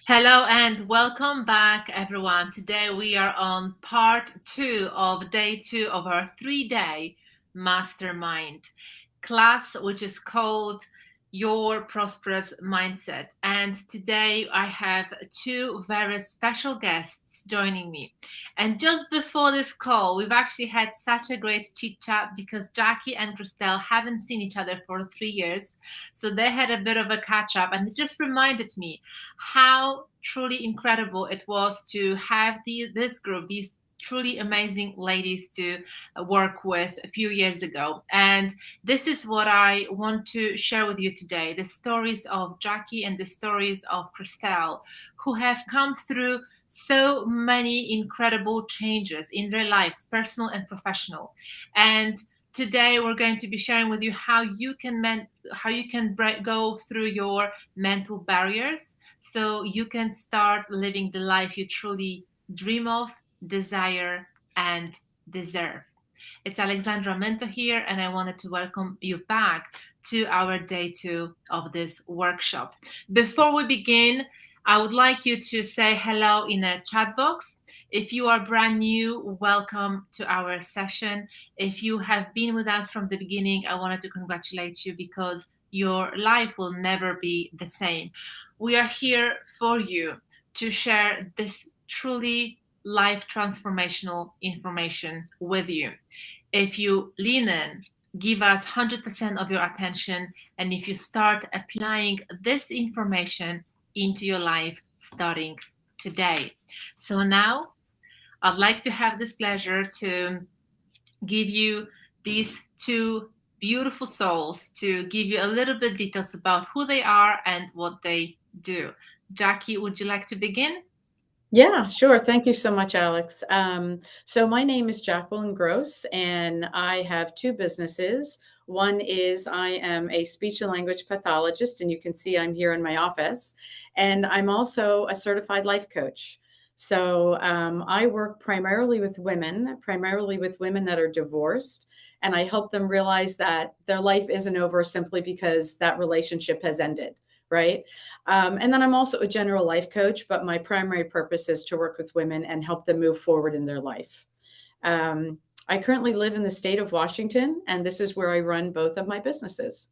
Hello and welcome back, everyone. Today we are on part 2 of day 2 of our 3-day mastermind class, which is called Your Prosperous Mindset. And today I have 2 very special guests joining me. And just before this call, we've actually had such a great chit chat because Jackie and Christelle haven't seen each other for 3 years. So they had a bit of a catch up, and it just reminded me how truly incredible it was to have this group, these truly amazing ladies to work with a few years ago. And this is what I want to share with you today, the stories of Jackie and the stories of Christelle, who have come through so many incredible changes in their lives, personal and professional. And today we're going to be sharing with you how you can go through your mental barriers so you can start living the life you truly dream of, desire, and deserve. It's Alexandra Minto here, and I wanted to welcome you back to our day 2 of this workshop. Before we begin, I would like you to say hello in a chat box. If you are brand new, welcome to our session. If you have been with us from the beginning, I wanted to congratulate you because your life will never be the same. We are here for you to share this truly life transformational information with you. If you lean in, give us 100% of your attention, and if you start applying this information into your life starting today. So now I'd like to have this pleasure to give you these 2 beautiful souls to give you a little bit details about who they are and what they do. Jackie, would you like to begin? Yeah, sure. Thank you so much, Alex. So my name is Jacqueline Gross, and I have 2 businesses. One is I am a speech and language pathologist, and you can see I'm here in my office. And I'm also a certified life coach. So I work primarily with women that are divorced, and I help them realize that their life isn't over simply because that relationship has ended, right? And then I'm also a general life coach, but my primary purpose is to work with women and help them move forward in their life. I currently live in the state of Washington, and this is where I run both of my businesses.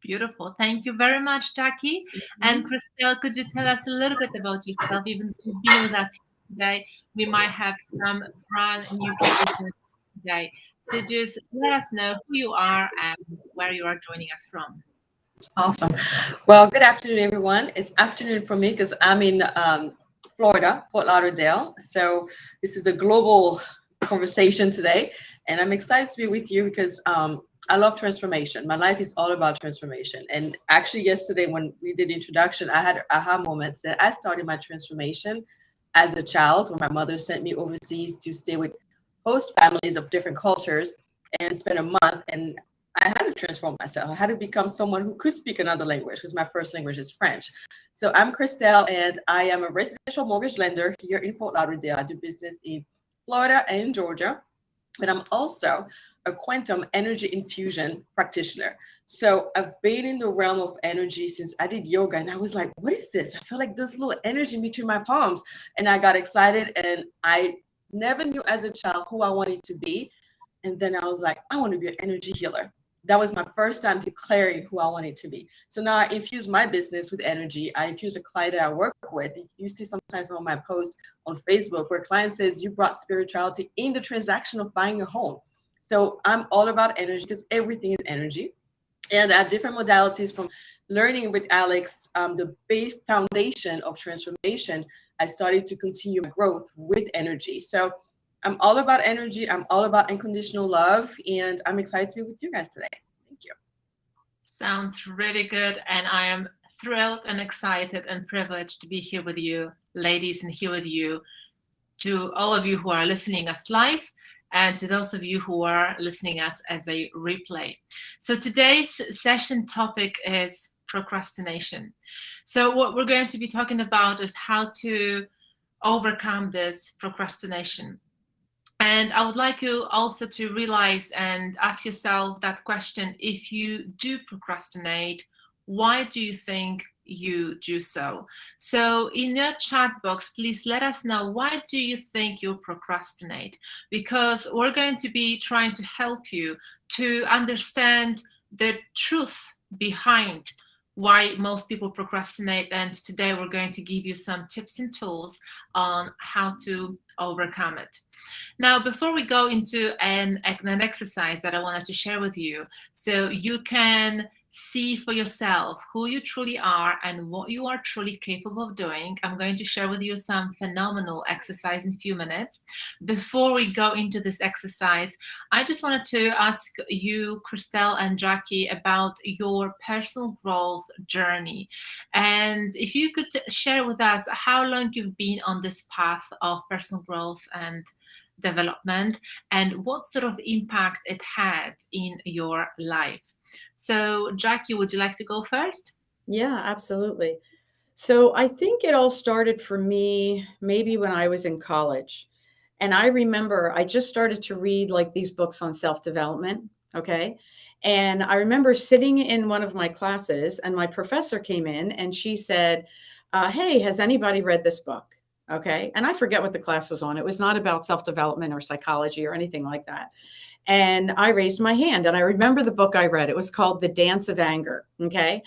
Beautiful. Thank you very much, Jackie. And Christelle, could you tell us a little bit about yourself? Even if you've been with us today, we might have some brand new people today. So just let us know who you are and where you are joining us from. Awesome. Well, good afternoon, everyone. It's afternoon for me because I'm in Florida, Fort Lauderdale. So this is a global conversation today, and I'm excited to be with you because I love transformation. My life is all about transformation. And actually, yesterday when we did the introduction, I had aha moments that I started my transformation as a child when my mother sent me overseas to stay with host families of different cultures and spend a month. And I had to transform myself. I had to become someone who could speak another language because my first language is French. So I'm Christelle, and I am a residential mortgage lender here in Fort Lauderdale. I do business in Florida and in Georgia. And I'm also a quantum energy infusion practitioner. So I've been in the realm of energy since I did yoga, and I was like, what is this? I feel like this little energy between my palms. And I got excited, and I never knew as a child who I wanted to be. And then I was like, I want to be an energy healer. That was my first time declaring who I wanted to be. So now I infuse my business with energy. I infuse a client that I work with. You see sometimes on my posts on Facebook where a client says, you brought spirituality in the transaction of buying a home. So I'm all about energy because everything is energy. And I have different modalities from learning with Alex, the base foundation of transformation. I started to continue my growth with energy. So I'm all about energy. I'm all about unconditional love, and I'm excited to be with you guys today. Thank you. Sounds really good. And I am thrilled and excited and privileged to be here with you, ladies, and here with you, to all of you who are listening us live, and to those of you who are listening us as a replay. So today's session topic is procrastination. So what we're going to be talking about is how to overcome this procrastination. And I would like you also to realize and ask yourself that question: if you do procrastinate, why do you think you do so? So in your chat box, please let us know, why do you think you procrastinate? Because we're going to be trying to help you to understand the truth behind why most people procrastinate. And today we're going to give you some tips and tools on how to overcome it. Now, before we go into an exercise that I wanted to share with you, so you can see for yourself who you truly are and what you are truly capable of doing, I'm going to share with you some phenomenal exercise in a few minutes. Before we go into this exercise, I just wanted to ask you, Christelle and Jackie, about your personal growth journey. And if you could share with us how long you've been on this path of personal growth and development, and what sort of impact it had in your life. So, Jackie, would you like to go first? Yeah, absolutely. So I think it all started for me maybe when I was in college. And I remember I just started to read like these books on self-development. Okay. And I remember sitting in one of my classes, and my professor came in and she said, hey, has anybody read this book? Okay. And I forget what the class was on. It was not about self-development or psychology or anything like that. And I raised my hand, and I remember the book I read. It was called The Dance of Anger. Okay.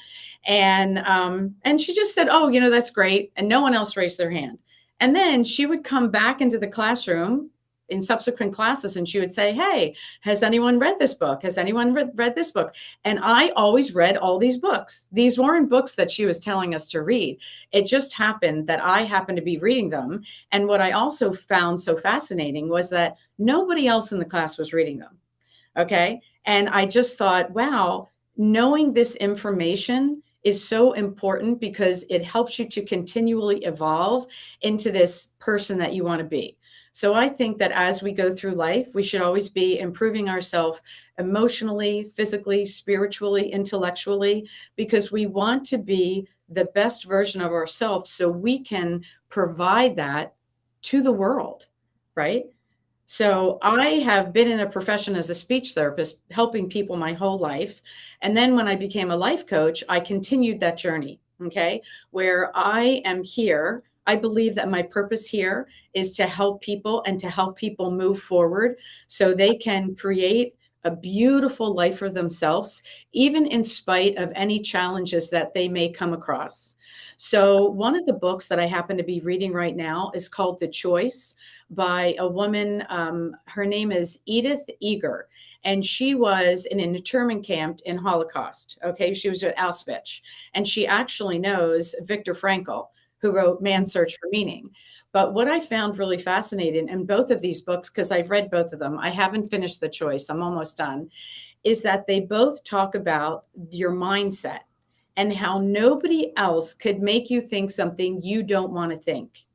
And she just said, oh, that's great. And no one else raised their hand. And then she would come back into the classroom in subsequent classes, and she would say, hey, has anyone read this book? Has anyone read this book? And I always read all these books. These weren't books that she was telling us to read. It just happened that I happened to be reading them. And what I also found so fascinating was that nobody else in the class was reading them. Okay. And I just thought, wow, knowing this information is so important because it helps you to continually evolve into this person that you want to be. So I think that as we go through life, we should always be improving ourselves emotionally, physically, spiritually, intellectually, because we want to be the best version of ourselves so we can provide that to the world, right? So I have been in a profession as a speech therapist, helping people my whole life. And then when I became a life coach, I continued that journey, okay, where I am here. I believe that my purpose here is to help people and to help people move forward so they can create a beautiful life for themselves, even in spite of any challenges that they may come across. So one of the books that I happen to be reading right now is called The Choice by a woman. Her name is Edith Eger, and she was in an internment camp in Holocaust. Okay, she was at Auschwitz, and she actually knows Viktor Frankl, who wrote Man's Search for Meaning. But what I found really fascinating in both of these books, because I've read both of them, I haven't finished The Choice, I'm almost done, is that they both talk about your mindset and how nobody else could make you think something you don't want to think.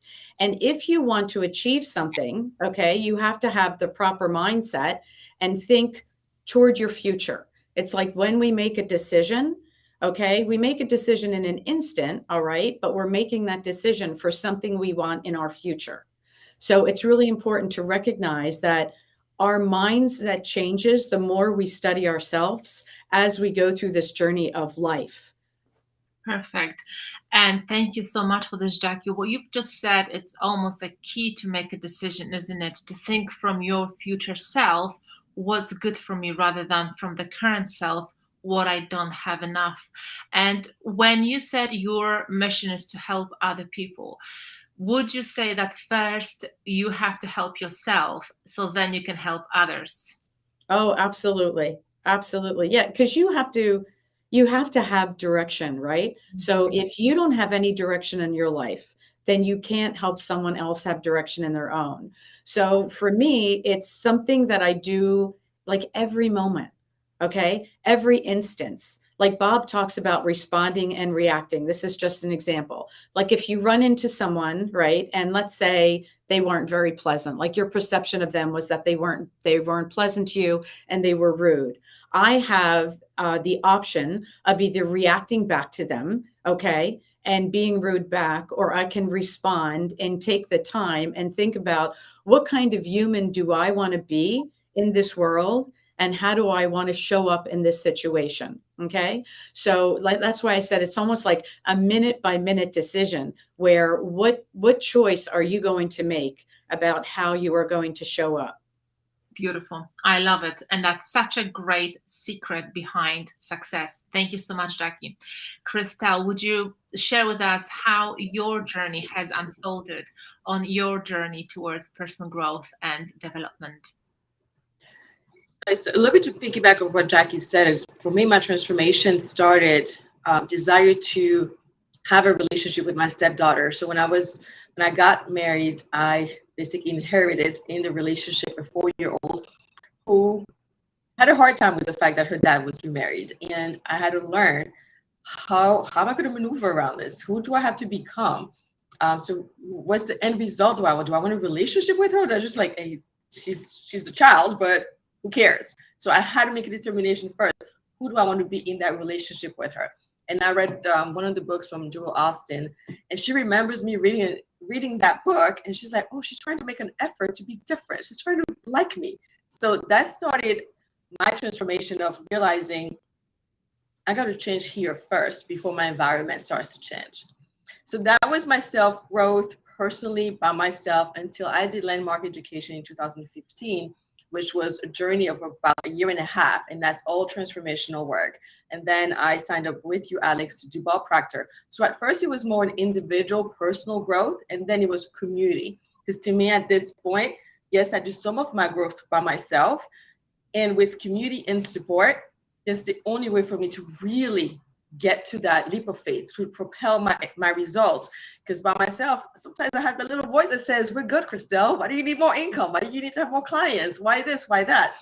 And if you want to achieve something, okay, you have to have the proper mindset and think toward your future. It's like when we make a decision, okay, we make a decision in an instant, all right, but we're making that decision for something we want in our future. So it's really important to recognize that our mindset changes the more we study ourselves as we go through this journey of life. Perfect. And thank you so much for this, Jackie. What you've just said, it's almost a key to make a decision, isn't it? To think from your future self, what's good for me, rather than from the current self, what I don't have enough. And when you said your mission is to help other people, would you say that first you have to help yourself so then you can help others? Oh, absolutely. Absolutely. Yeah, because you have to have direction, right? So if you don't have any direction in your life, then you can't help someone else have direction in their own. So for me, it's something that I do like every moment, okay? Every instance. Like Bob talks about responding and reacting. This is just an example. Like if you run into someone, right, and let's say they weren't very pleasant, like your perception of them was that they weren't pleasant to you and they were rude. I have the option of either reacting back to them, okay, and being rude back, or I can respond and take the time and think about what kind of human do I want to be in this world, and how do I want to show up in this situation? Okay. So like that's why I said it's almost like a minute by minute decision where what choice are you going to make about how you are going to show up? Beautiful. I love it. And that's such a great secret behind success. Thank you so much, Jackie. Christelle, would you share with us how your journey has unfolded on your journey towards personal growth and development? So a little bit to piggyback on what Jackie said is, for me, my transformation started desire to have a relationship with my stepdaughter. So when I got married, I basically inherited in the relationship a 4-year-old who had a hard time with the fact that her dad was remarried, and I had to learn how am I going to maneuver around this? Who do I have to become? So what's the end result? Do I want a relationship with her? Or do I just like she's a child, but who cares? So I had to make a determination first. Who do I want to be in that relationship with her? And I read one of the books from Joel Austin, and she remembers me reading that book, and she's like, oh, she's trying to make an effort to be different. She's trying to like me. So that started my transformation of realizing I got to change here first before my environment starts to change. So that was my self-growth personally by myself until I did landmark education in 2015, which was a journey of about a year and a half, and that's all transformational work. And then I signed up with you, Alex, to do Bob Proctor. So at first it was more an individual personal growth, and then it was community. Because to me at this point, yes, I do some of my growth by myself, and with community and support, it's the only way for me to really get to that leap of faith, to propel my results. Because by myself, sometimes I have the little voice that says, we're good, Christelle. Why do you need more income? Why do you need to have more clients? Why this? Why that?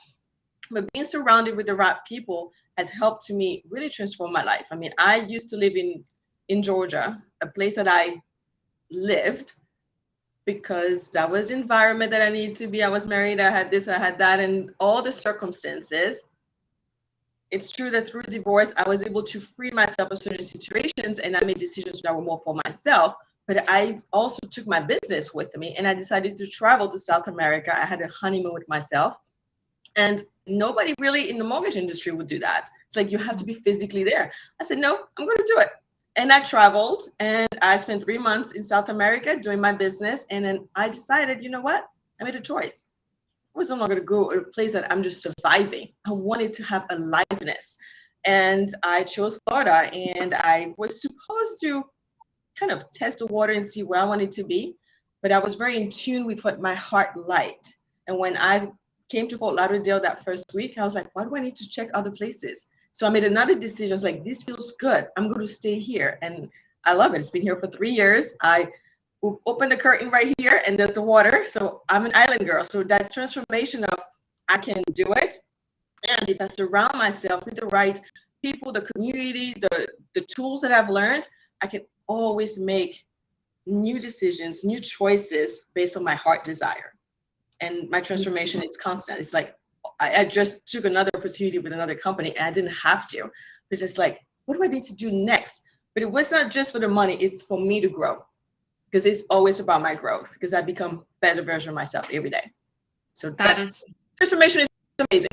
But being surrounded with the right people has helped to me really transform my life. I mean, I used to live in Georgia, a place that I lived because that was the environment that I needed to be. I was married, I had this, I had that, and all the circumstances. It's true that through divorce, I was able to free myself of certain situations, and I made decisions that were more for myself. But I also took my business with me, and I decided to travel to South America. I had a honeymoon with myself, and nobody really in the mortgage industry would do that. It's like you have to be physically there. I said, no, I'm going to do it. And I traveled, and I spent 3 months in South America doing my business. And then I decided, you know what? I made a choice. I was no longer going to go to a place that I'm just surviving. I wanted to have aliveness. And I chose Florida, and I was supposed to kind of test the water and see where I wanted to be. But I was very in tune with what my heart liked. And when I came to Fort Lauderdale that first week, I was like, why do I need to check other places? So I made another decision. I was like, this feels good. I'm going to stay here. And I love it. It's been here for 3 years. I open the curtain right here, and there's the water. So I'm an island girl. So that's transformation of I can do it. And if I surround myself with the right people, the community, the tools that I've learned, I can always make new decisions, new choices based on my heart desire. And my transformation is constant. It's like I just took another opportunity with another company, and I didn't have to. But it's like, what do I need to do next? But it was not just for the money. It's for me to grow, because it's always about my growth, because I become a better version of myself every day. So transformation is amazing.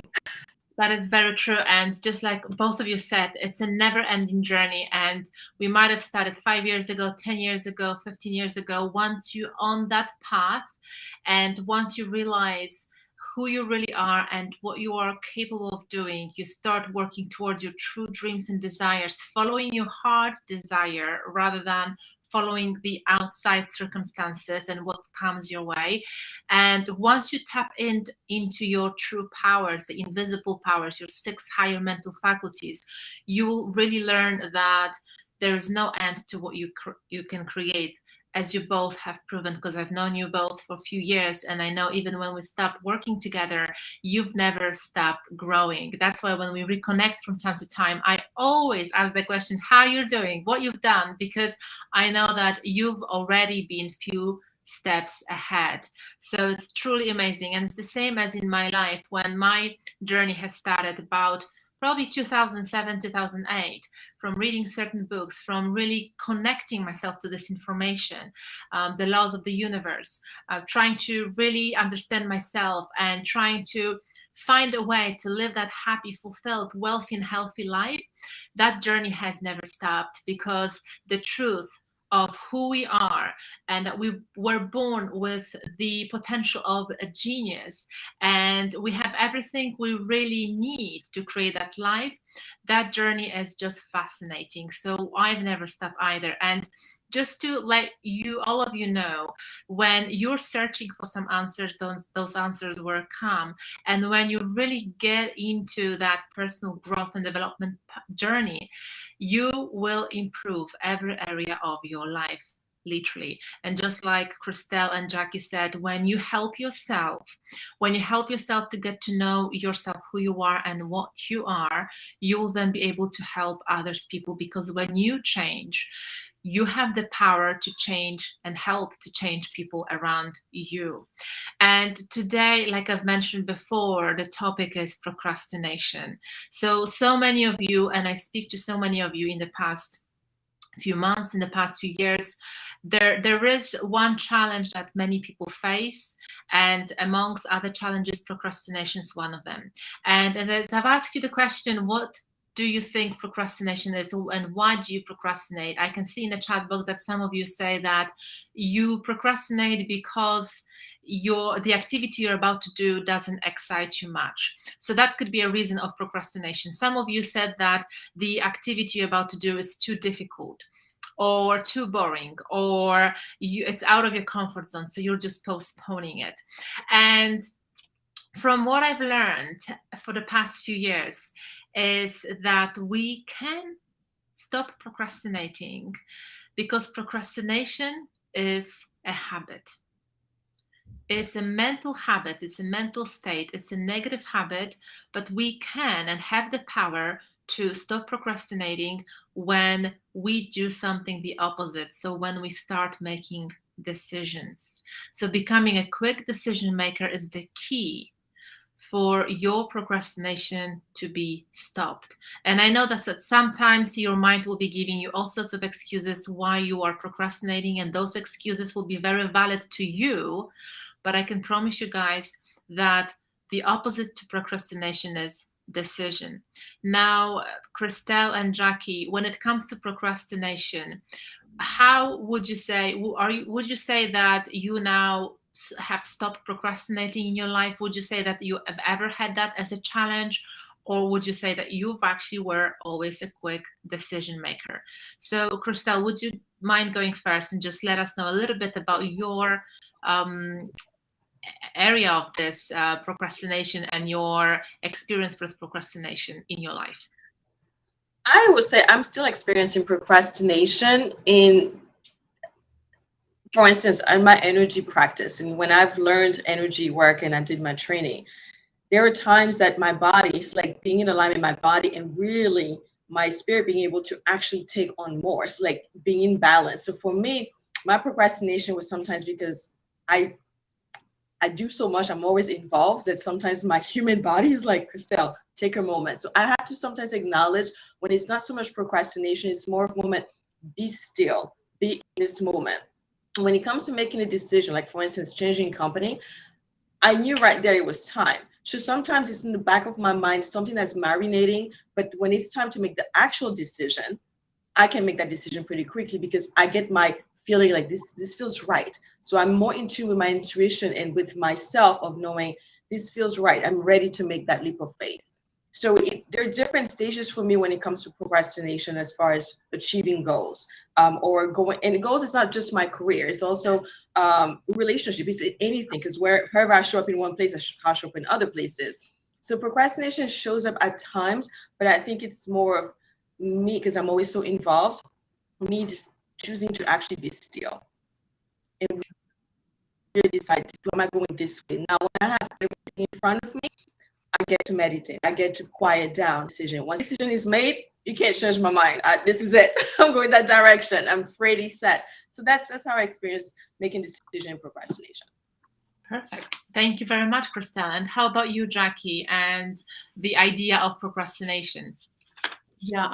That is very true. And just like both of you said, it's a never ending journey. And we might have started 5 years ago, 10 years ago, 15 years ago. Once you're on that path, and once you realize who you really are and what you are capable of doing, you start working towards your true dreams and desires, following your heart's desire rather than following the outside circumstances and what comes your way. And once you tap into your true powers, the invisible powers, your 6 higher mental faculties, you will really learn that there is no end to what you can create. as you both have proven, because I've known you both for a few years, and I know even when we stopped working together, you've never stopped growing. That's why when we reconnect from time to time, I always ask the question, how you're doing, what you've done, because I know that you've already been few steps ahead. So it's truly amazing. And it's the same as in my life when my journey has started about probably 2007, 2008, from reading certain books, from really connecting myself to this information, the laws of the universe, trying to really understand myself and trying to find a way to live that happy, fulfilled, wealthy, and healthy life. That journey has never stopped, because the truth of who we are, and that we were born with the potential of a genius, and we have everything we really need to create that life. That journey is just fascinating. So I've never stopped either. And just to let you, all of you know, when you're searching for some answers, those answers will come. And when you really get into that personal growth and development journey, you will improve every area of your life, literally. And just like Christelle and Jackie said, when you help yourself to get to know yourself, who you are and what you are, you'll then be able to help others people, because when you change, you have the power to change and help to change people around you. And today, like I've mentioned before, the topic is procrastination. So many of you, and I speak to so many of you in the past few months, in the past few years, there is one challenge that many people face, and amongst other challenges, procrastination is one of them. And as I've asked you the question, what do you think procrastination is, and why do you procrastinate? I can see in the chat box that some of you say that you procrastinate because the activity you're about to do doesn't excite you much. So that could be a reason of procrastination. Some of you said that the activity you're about to do is too difficult or too boring, or it's out of your comfort zone, so you're just postponing it. And from what I've learned for the past few years is that we can stop procrastinating, because procrastination is a habit. It's a mental habit, it's a mental state, it's a negative habit, but we can and have the power to stop procrastinating when we do something the opposite. So when we start making decisions. So becoming a quick decision maker is the key for your procrastination to be stopped. And I know that sometimes your mind will be giving you all sorts of excuses why you are procrastinating, and those excuses will be very valid to you. But I can promise you guys that the opposite to procrastination is decision. Now, Christelle and Jackie, when it comes to procrastination, how would you say, would you say that you now have stopped procrastinating in your life? Would you say that you have ever had that as a challenge? Or would you say that you've actually were always a quick decision maker? So Christelle, would you mind going first and just let us know a little bit about your area of this procrastination and your experience with procrastination in your life? I would say I'm still experiencing procrastination for instance, in my energy practice. And when I've learned energy work and I did my training, there are times that my body is like being in alignment, my body and really my spirit being able to actually take on more. It's like being in balance. So for me, my procrastination was sometimes because I do so much, I'm always involved, that sometimes my human body is like, Christelle, take a moment. So I have to sometimes acknowledge when it's not so much procrastination, it's more of a moment, be still, be in this moment. When it comes to making a decision, like for instance, changing company, I knew right there it was time. So sometimes it's in the back of my mind, something that's marinating, but when it's time to make the actual decision, I can make that decision pretty quickly because I get my feeling like this feels right. So I'm more in tune with my intuition and with myself of knowing this feels right. I'm ready to make that leap of faith. So there are different stages for me when it comes to procrastination as far as achieving goals or going. And goals is not just my career. It's also relationship. It's anything, because wherever I show up in one place, I show up in other places. So procrastination shows up at times, but I think it's more of me, because I'm always so involved, me just choosing to actually be still. and really decide, am I going this way? Now, when I have everything in front of me, I get to meditate. I get to quiet down decision. Once decision is made, you can't change my mind. This is it. I'm going that direction. I'm pretty set. So that's how I experience making decision and procrastination. Perfect. Thank you very much, Christelle. And how about you, Jackie, and the idea of procrastination? Yeah,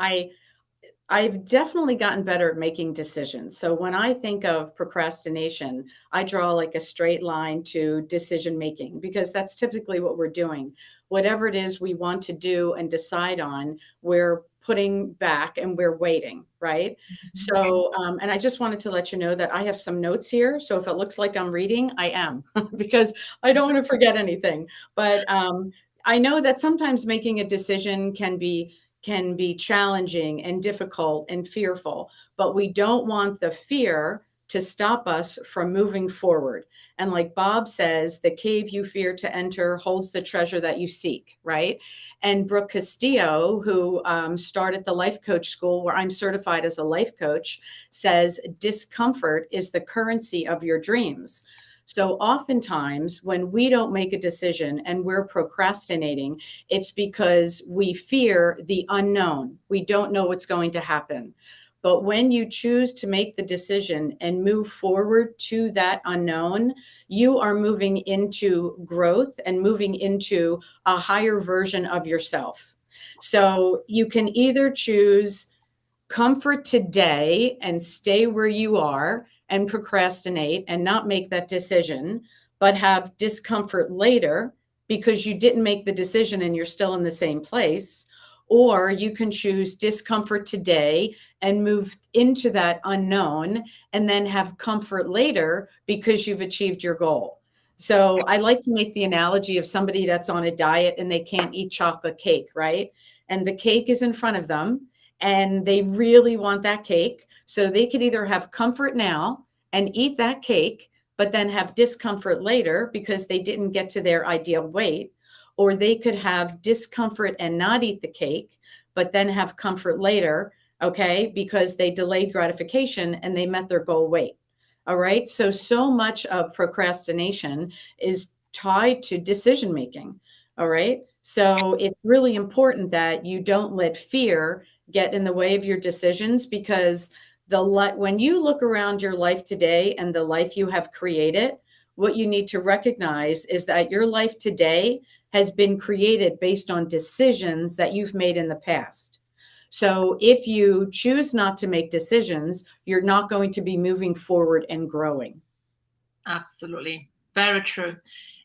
I've definitely gotten better at making decisions. So when I think of procrastination, I draw like a straight line to decision making, because that's typically what we're doing. Whatever it is we want to do and decide on, we're putting back and we're waiting, right? So, and I just wanted to let you know that I have some notes here. So if it looks like I'm reading, I am, because I don't want to forget anything. But I know that sometimes making a decision can be challenging and difficult and fearful, but we don't want the fear to stop us from moving forward. And like Bob says, the cave you fear to enter holds the treasure that you seek, right? And Brooke Castillo, who started the life coach school where I'm certified as a life coach, says discomfort is the currency of your dreams. So oftentimes when we don't make a decision and we're procrastinating, it's because we fear the unknown. We don't know what's going to happen. But when you choose to make the decision and move forward to that unknown, you are moving into growth and moving into a higher version of yourself. So you can either choose comfort today and stay where you are and procrastinate and not make that decision, but have discomfort later because you didn't make the decision and you're still in the same place. Or you can choose discomfort today and move into that unknown and then have comfort later because you've achieved your goal. So I like to make the analogy of somebody that's on a diet and they can't eat chocolate cake, right? And the cake is in front of them and they really want that cake. So they could either have comfort now and eat that cake, but then have discomfort later because they didn't get to their ideal weight. Or they could have discomfort and not eat the cake, but then have comfort later, okay, because they delayed gratification and they met their goal weight. All right. So much of procrastination is tied to decision making. All right. So it's really important that you don't let fear get in the way of your decisions, because when you look around your life today and the life you have created, what you need to recognize is that your life today has been created based on decisions that you've made in the past. So if you choose not to make decisions, you're not going to be moving forward and growing. Absolutely. Very true.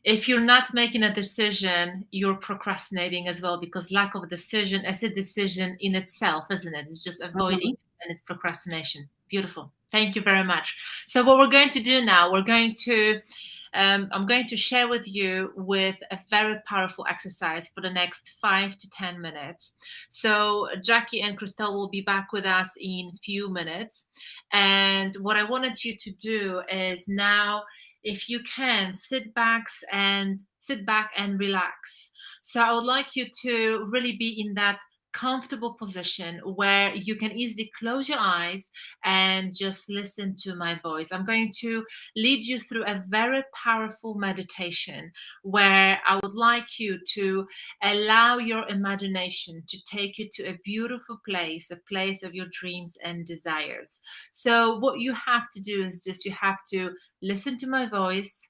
If you're not making a decision, you're procrastinating as well, because lack of a decision is a decision in itself, isn't it? It's just avoiding and it's procrastination. Beautiful. Thank you very much. So what we're going to do now, I'm going to share with you with a very powerful exercise for the next 5 to 10 minutes. So Jackie and Christelle will be back with us in a few minutes. And what I wanted you to do is now, if you can, sit back and relax. So I would like you to really be in that comfortable position where you can easily close your eyes and just listen to my voice. I'm going to lead you through a very powerful meditation where I would like you to allow your imagination to take you to a beautiful place, a place of your dreams and desires. So what you have to do is you have to listen to my voice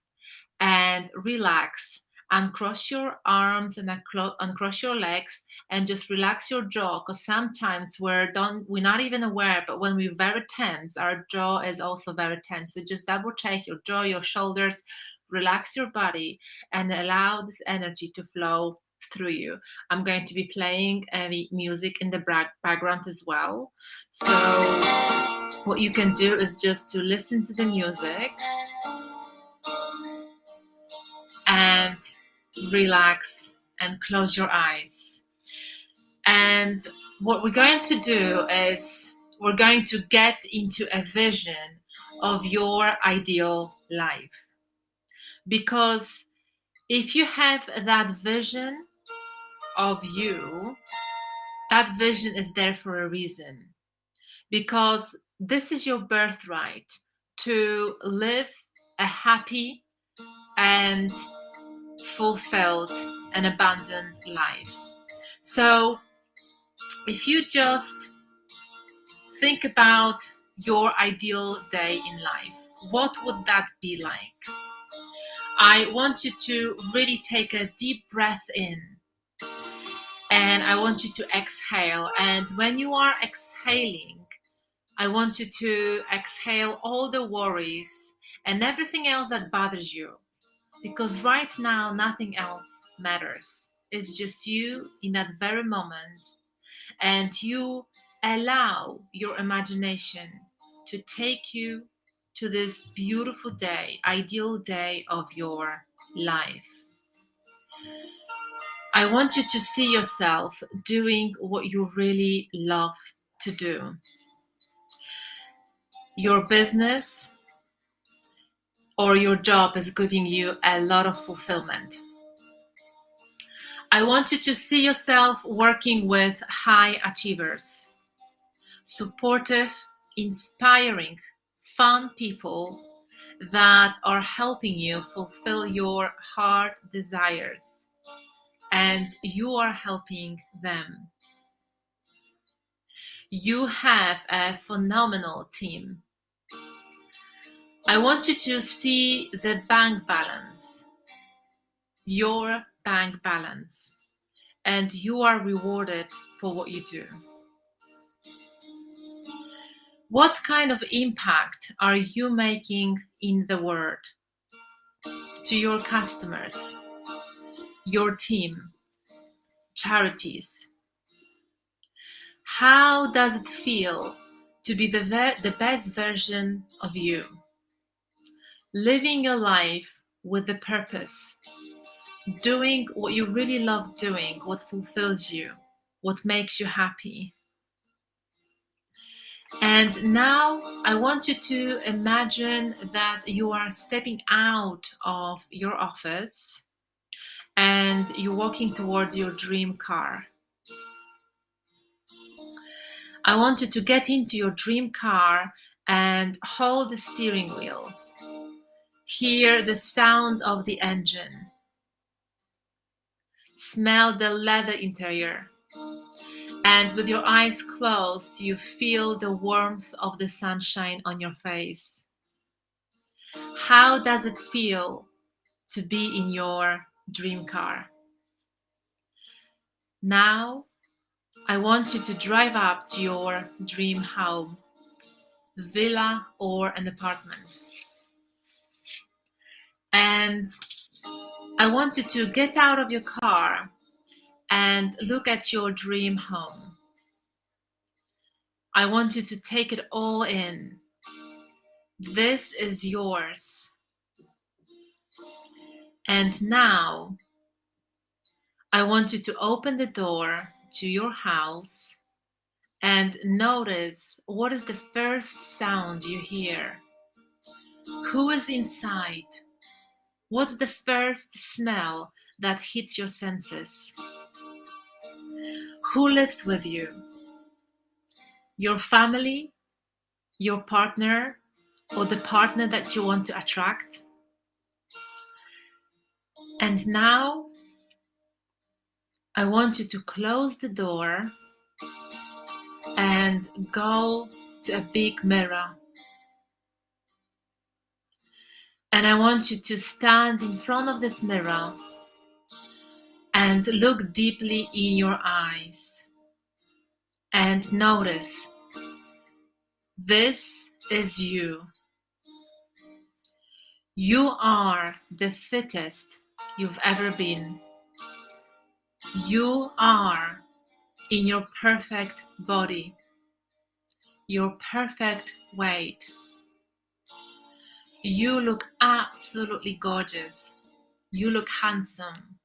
and relax. Uncross your arms and uncross your legs and just relax your jaw, because sometimes we're not even aware, but when we're very tense, our jaw is also very tense. So just double check your jaw, your shoulders, relax your body and allow this energy to flow through you. I'm going to be playing music in the background as well. So what you can do is just to listen to the music and relax and close your eyes. And what we're going to do is we're going to get into a vision of your ideal life. Because if you have that vision of you, that vision is there for a reason. Because this is your birthright to live a happy and fulfilled and abundant life. So if you just think about your ideal day in life, what would that be like? I want you to really take a deep breath in, and I want you to exhale. And when you are exhaling, I want you to exhale all the worries and everything else that bothers you, because right now nothing else matters. It's just you in that very moment, and you allow your imagination to take you to this beautiful day, ideal day of your life. I want you to see yourself doing what you really love to do. Your business or your job is giving you a lot of fulfillment. I want you to see yourself working with high achievers, supportive, inspiring, fun people that are helping you fulfill your heart desires, and you are helping them. You have a phenomenal team. I want you to see the bank balance, your bank balance, and you are rewarded for what you do. What kind of impact are you making in the world? To your customers, your team, charities? How does it feel to be the best version of you? Living your life with the purpose, doing what you really love doing, what fulfills you, what makes you happy. And now I want you to imagine that you are stepping out of your office and you're walking towards your dream car. I want you to get into your dream car and hold the steering wheel. Hear the sound of the engine. Smell the leather interior. And with your eyes closed, you feel the warmth of the sunshine on your face. How does it feel to be in your dream car? Now, I want you to drive up to your dream home, villa or an apartment. And I want you to get out of your car and look at your dream home. I want you to take it all in. This is yours. And now, I want you to open the door to your house and notice what is the first sound you hear. Who is inside? What's the first smell that hits your senses? Who lives with you? Your family, your partner, or the partner that you want to attract? And now, I want you to close the door and go to a big mirror. And I want you to stand in front of this mirror and look deeply in your eyes and notice this is you. You are the fittest you've ever been. You are in your perfect body, your perfect weight. You look absolutely gorgeous. You look handsome.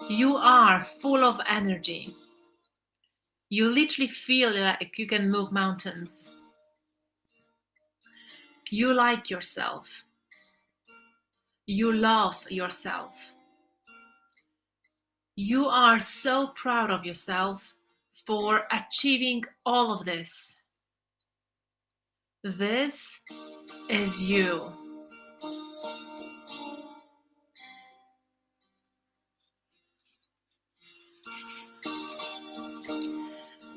You are full of energy. You literally feel like you can move mountains. You like yourself. You love yourself. You are so proud of yourself for achieving all of this. This is you.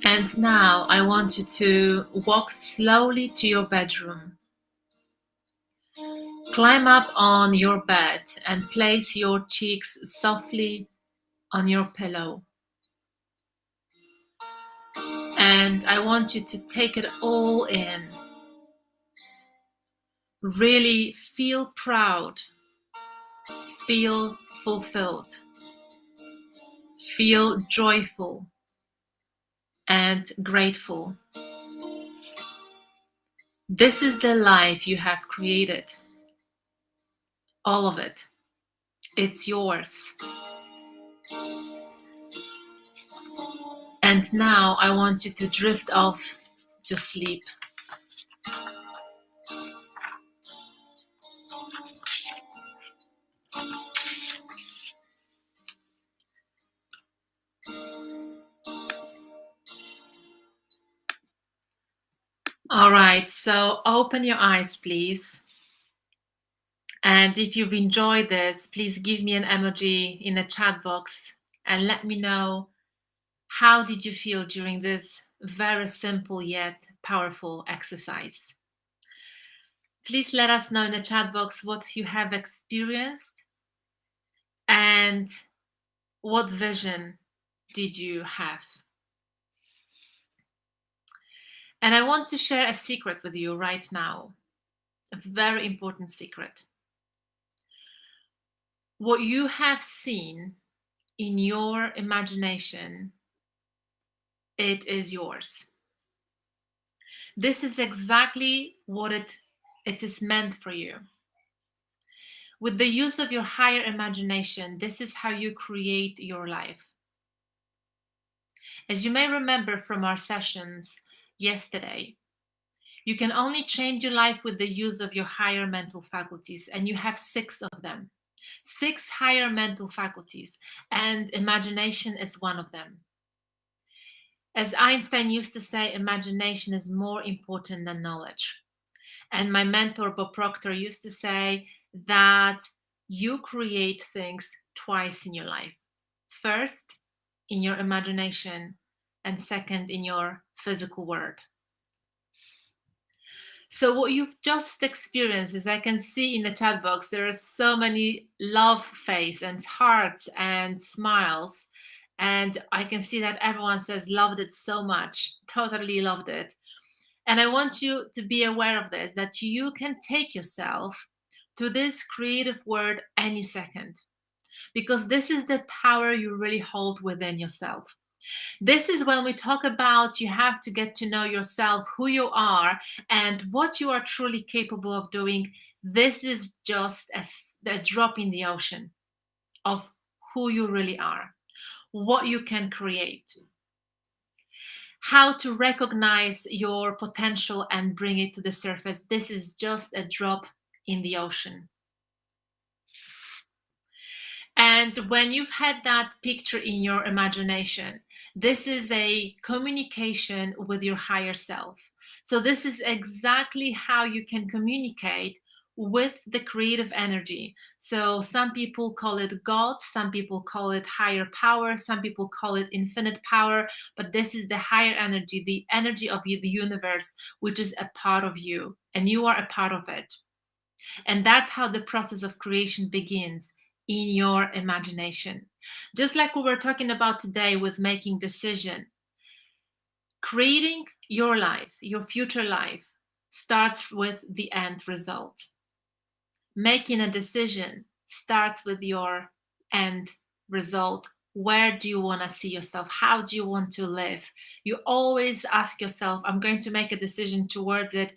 And now I want you to walk slowly to your bedroom. Climb up on your bed and place your cheeks softly on your pillow. And I want you to take it all in. Really feel proud. Feel fulfilled. Feel joyful and grateful. This is the life you have created. All of it. It's yours. And now I want you to drift off to sleep. All right, so open your eyes, please. And if you've enjoyed this, please give me an emoji in the chat box and let me know, how did you feel during this very simple yet powerful exercise? Please let us know in the chat box what you have experienced and what vision did you have. And I want to share a secret with you right now, a very important secret. What you have seen in your imagination, it is yours. This is exactly what it is meant for you. With the use of your higher imagination, this is how you create your life. As you may remember from our sessions yesterday, you can only change your life with the use of your higher mental faculties, and you have 6 of them. 6 higher mental faculties, and imagination is one of them. As Einstein used to say, imagination is more important than knowledge. And my mentor, Bob Proctor, used to say that you create things twice in your life. First, in your imagination, and second, in your physical world. So what you've just experienced is, I can see in the chat box, there are so many love face and hearts and smiles. And I can see that everyone says loved it so much, totally loved it. And I want you to be aware of this, that you can take yourself to this creative world any second, because this is the power you really hold within yourself. This is when we talk about you have to get to know yourself, who you are, and what you are truly capable of doing. This is just a drop in the ocean of who you really are, what you can create, how to recognize your potential and bring it to the surface. This is just a drop in the ocean. And when you've had that picture in your imagination, this is a communication with your higher self. So this is exactly how you can communicate with the creative energy. So some people call it God, some people call it higher power, some people call it infinite power, but this is the higher energy, the energy of the universe, which is a part of you, and you are a part of it. And that's how the process of creation begins, in your imagination. Just like we were talking about today with making decision, creating your life, your future life, starts with the end result. Making a decision starts with your end result. Where do you want to see yourself? How do you want to live? You always ask yourself, I'm going to make a decision towards it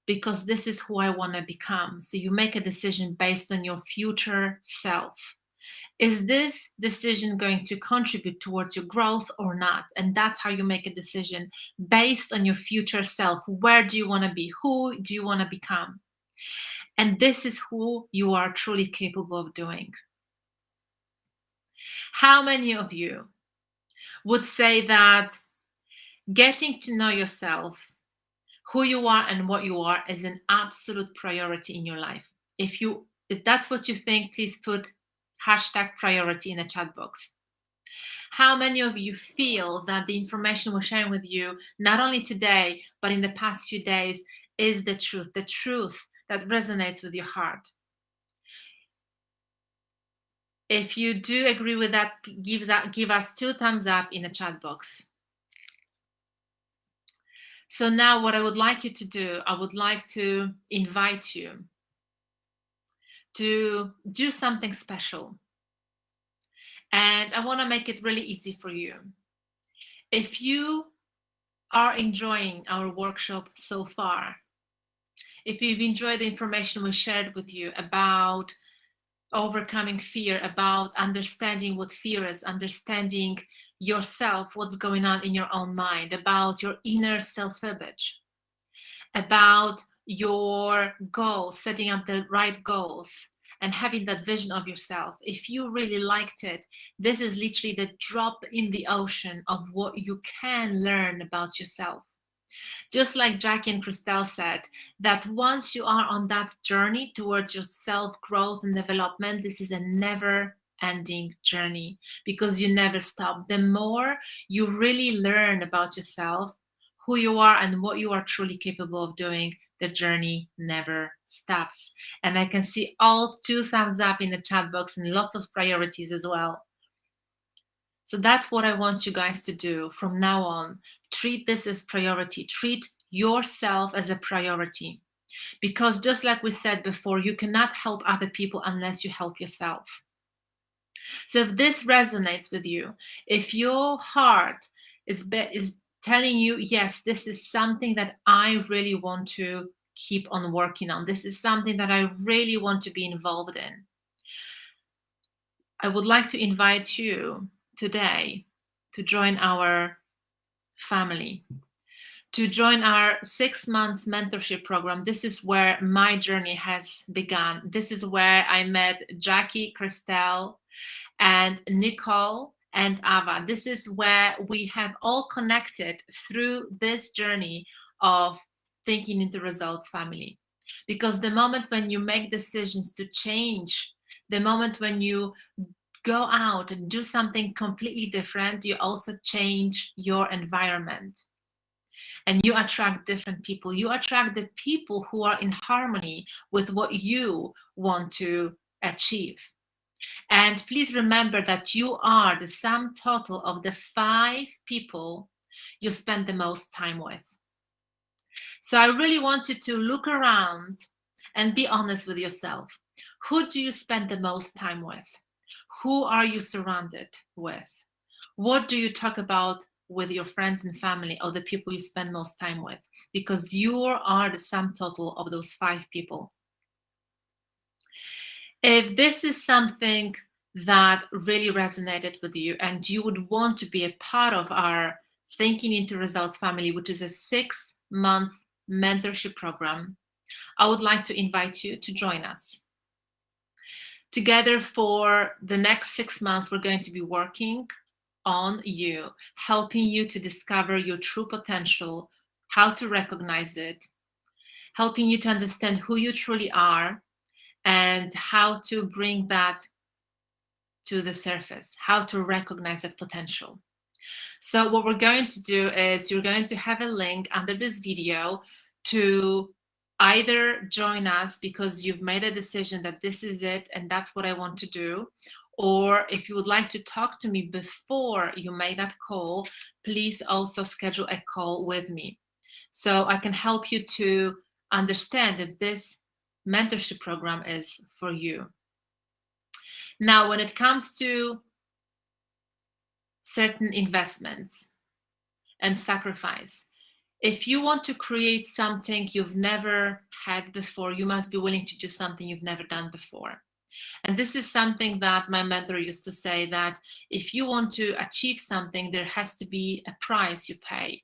because this is who I want to become. So you make a decision based on your future self. Is this decision going to contribute towards your growth or not? And that's how you make a decision based on your future self. Where do you want to be? Who do you want to become? And this is who you are truly capable of doing. How many of you would say that getting to know yourself, Who you are and what you are is an absolute priority in your life. If that's what you think, please put #priority in the chat box. How many of you feel that the information we're sharing with you, not only today, but in the past few days, is the truth that resonates with your heart? If you do agree with that, give us 2 thumbs up in the chat box. So now what I would like you to do, I would like to invite you to do something special. And I want to make it really easy for you. If you are enjoying our workshop so far, if you've enjoyed the information we shared with you about overcoming fear, about understanding what fear is, understanding yourself, what's going on in your own mind, about your inner self-image, about your goals, setting up the right goals, and having that vision of yourself. If you really liked it, this is literally the drop in the ocean of what you can learn about yourself. Just like Jackie and Christelle said, that once you are on that journey towards your self-growth and development, this is a never-ending journey because you never stop. The more you really learn about yourself, who you are and what you are truly capable of doing, the journey never stops. And I can see all 2 thumbs up in the chat box and lots of priorities as well. So that's what I want you guys to do from now on. Treat this as priority. Treat yourself as a priority. Because just like we said before, you cannot help other people unless you help yourself. So if this resonates with you, if your heart is telling you, yes, this is something that I really want to keep on working on. This is something that I really want to be involved in. I would like to invite you today to join our family, to join our 6 months mentorship program. This is where my journey has begun. This is where I met Jackie, Christelle, and Nicole and Ava. This is where we have all connected through this journey of thinking into results family. Because the moment when you make decisions to change, the moment when you go out and do something completely different, you also change your environment. And you attract different people. You attract the people who are in harmony with what you want to achieve. And please remember that you are the sum total of the 5 people you spend the most time with. So I really want you to look around and be honest with yourself. Who do you spend the most time with? Who are you surrounded with? What do you talk about with your friends and family or the people you spend most time with? Because you are the sum total of those 5 people. If this is something that really resonated with you and you would want to be a part of our Thinking into Results family, which is a 6-month mentorship program, I would like to invite you to join us. Together for the next 6 months, we're going to be working on you, helping you to discover your true potential, how to recognize it, helping you to understand who you truly are, and how to bring that to the surface, how to recognize that potential. So what we're going to do is you're going to have a link under this video to either join us because you've made a decision that this is it and that's what I want to do, or if you would like to talk to me before you make that call, please also schedule a call with me so I can help you to understand if this mentorship program is for you. Now, when it comes to certain investments and sacrifice, if you want to create something you've never had before, you must be willing to do something you've never done before. And this is something that my mentor used to say, that if you want to achieve something, there has to be a price you pay.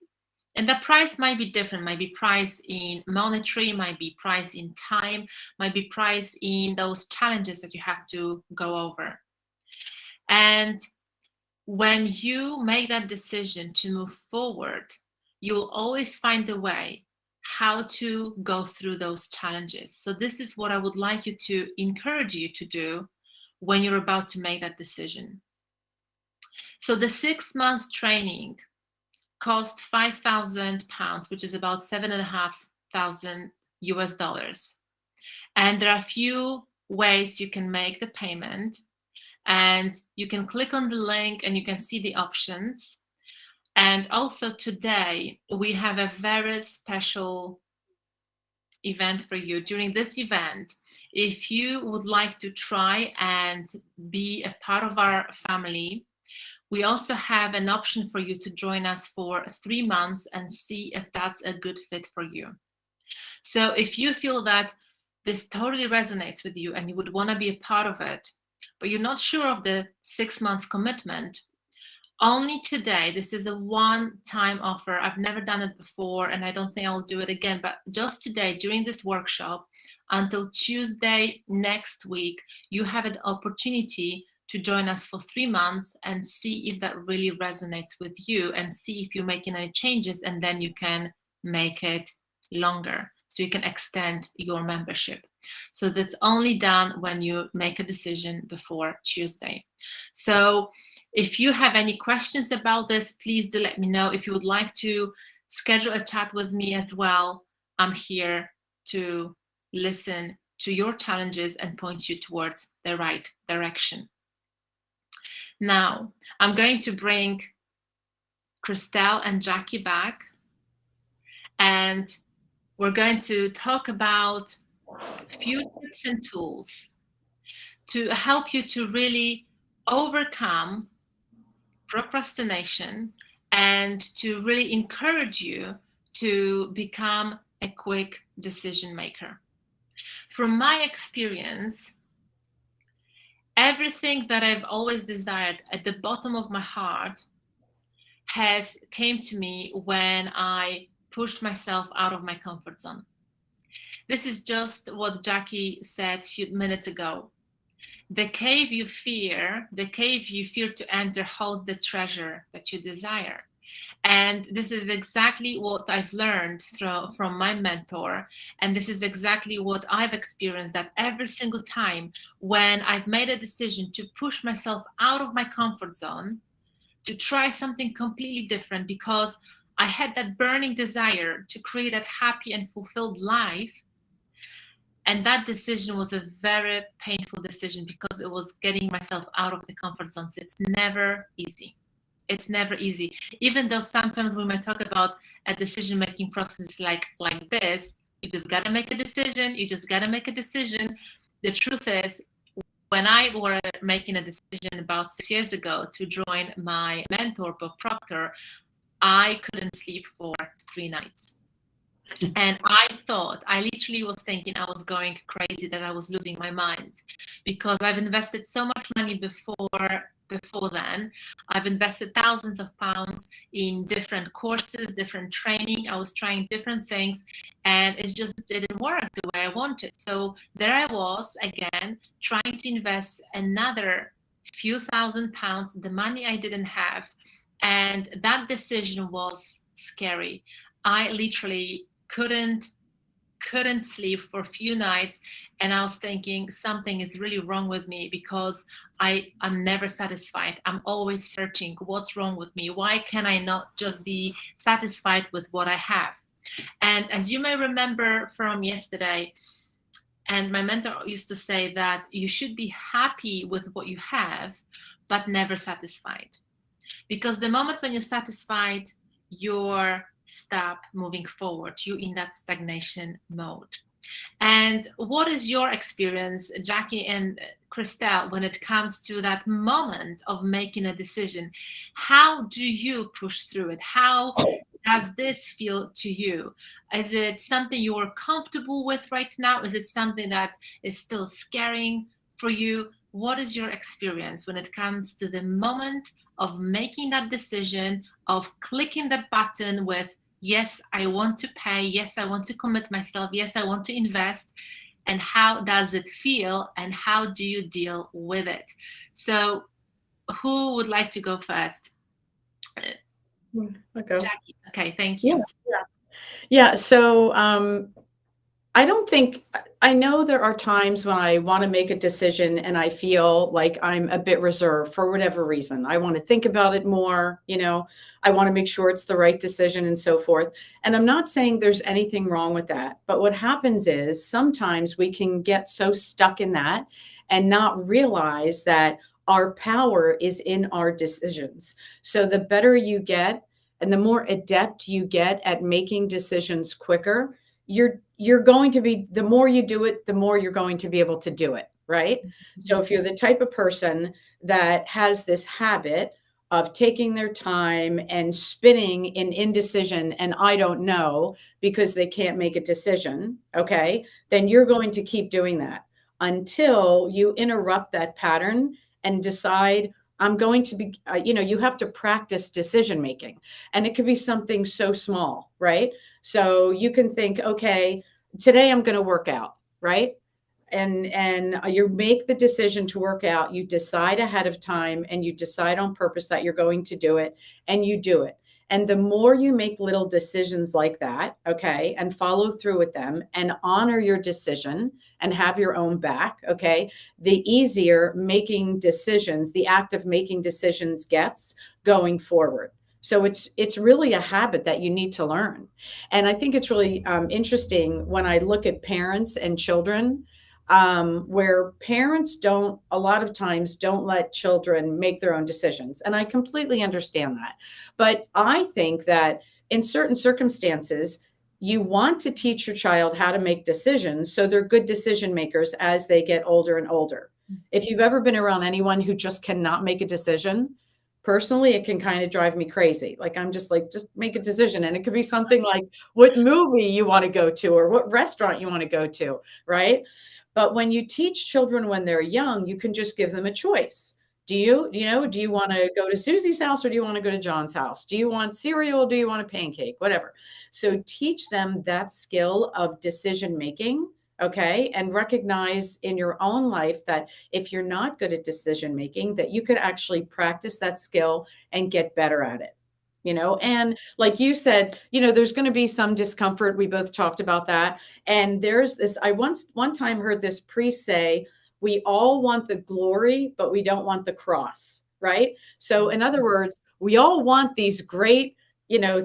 And the price might be different, might be price in monetary, might be price in time, might be price in those challenges that you have to go over. And when you make that decision to move forward, you'll always find a way how to go through those challenges. So this is what I would like you to encourage you to do when you're about to make that decision. So the 6 months training cost £5,000, which is about $7,500 US. And there are a few ways you can make the payment, and you can click on the link and you can see the options. And also today we have a very special event for you. During this event, if you would like to try and be a part of our family, we also have an option for you to join us for 3 months and see if that's a good fit for you. So if you feel that this totally resonates with you and you would want to be a part of it, but you're not sure of the 6 months commitment, only today, this is a one-time offer. I've never done it before, and I don't think I'll do it again, but just today, during this workshop, until Tuesday next week, you have an opportunity to join us for 3 months and see if that really resonates with you, and see if you're making any changes, and then you can make it longer. So you can extend your membership. So that's only done when you make a decision before Tuesday. So if you have any questions about this, please do let me know. If you would like to schedule a chat with me as well, I'm here to listen to your challenges and point you towards the right direction. Now, I'm going to bring Christelle and Jackie back, and we're going to talk about a few tips and tools to help you to really overcome procrastination and to really encourage you to become a quick decision maker. From my experience, everything that I've always desired at the bottom of my heart has came to me when I pushed myself out of my comfort zone. This is just what Jackie said a few minutes ago. The cave you fear to enter holds the treasure that you desire. And this is exactly what I've learned from my mentor. And this is exactly what I've experienced, that every single time when I've made a decision to push myself out of my comfort zone, to try something completely different, because I had that burning desire to create that happy and fulfilled life. And that decision was a very painful decision because it was getting myself out of the comfort zone. So it's never easy. It's never easy. Even though sometimes we might talk about a decision-making process like this, you just got to make a decision. You just got to make a decision. The truth is, when I was making a decision about 6 years ago to join my mentor, Bob Proctor, I couldn't sleep for 3 nights. And I literally was thinking I was going crazy, that I was losing my mind, because I've invested so much money before then. I've invested thousands of pounds in different courses, different training. I was trying different things, and it just didn't work the way I wanted. So there I was again, trying to invest another few £1,000s, the money I didn't have. And that decision was scary. I literally couldn't sleep for a few nights, and I was thinking something is really wrong with me, because I'm never satisfied. I'm always searching what's wrong with me. Why can I not just be satisfied with what I have? And as you may remember from yesterday, and my mentor used to say that you should be happy with what you have, but never satisfied. Because the moment when you're satisfied, you're stop moving forward. You're in that stagnation mode. And what is your experience, Jackie and Christelle, when it comes to that moment of making a decision? How do you push through it? How does this feel to you? Is it something you're comfortable with right now? Is it something that is still scaring for you? What is your experience when it comes to the moment of making that decision, of clicking that button with, yes, I want to pay, yes, I want to commit myself, yes, I want to invest, and how does it feel, and how do you deal with it? So who would like to go first? I'll go. Jackie. Okay, thank you. Yeah. Yeah. So I don't think, I know there are times when I want to make a decision and I feel like I'm a bit reserved for whatever reason. I want to think about it more, I want to make sure it's the right decision and so forth. And I'm not saying there's anything wrong with that. But what happens is sometimes we can get so stuck in that and not realize that our power is in our decisions. So the better you get and the more adept you get at making decisions quicker, you're going to be, the more you do it, the more you're going to be able to do it, right? So if you're the type of person that has this habit of taking their time and spinning in indecision and I don't know because they can't make a decision, okay, then you're going to keep doing that until you interrupt that pattern and decide, I'm going to be, you have to practice decision making. And it could be something so small, right? So you can think, okay, today I'm going to work out, right? And you make the decision to work out, you decide ahead of time and you decide on purpose that you're going to do it and you do it. And the more you make little decisions like that, okay, and follow through with them and honor your decision and have your own back, okay, the easier making decisions, the act of making decisions gets going forward. So it's really a habit that you need to learn. And I think it's really interesting when I look at parents and children, where parents don't, a lot of times, don't let children make their own decisions. And I completely understand that. But I think that in certain circumstances, you want to teach your child how to make decisions so they're good decision makers as they get older and older. If you've ever been around anyone who just cannot make a decision, personally, it can kind of drive me crazy. Like, I'm just like, just make a decision. And it could be something like what movie you want to go to or what restaurant you want to go to, right? But when you teach children when they're young, you can just give them a choice. Do you want to go to Susie's house or do you want to go to John's house? Do you want cereal? Do you want a pancake? Whatever. So teach them that skill of decision making. Okay. And recognize in your own life that if you're not good at decision making, that you could actually practice that skill and get better at it. And like you said, there's going to be some discomfort. We both talked about that. And there's this, I one time heard this priest say, we all want the glory, but we don't want the cross, right? So in other words, we all want these great,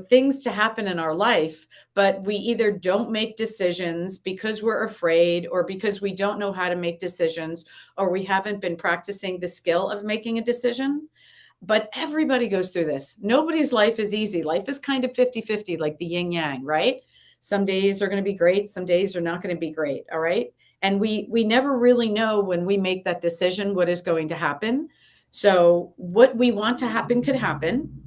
things to happen in our life, but we either don't make decisions because we're afraid or because we don't know how to make decisions, or we haven't been practicing the skill of making a decision. But everybody goes through this. Nobody's life is easy. Life is kind of 50-50, like the yin yang, right? Some days are going to be great. Some days are not going to be great. All right. And we never really know when we make that decision what is going to happen. So what we want to happen could happen.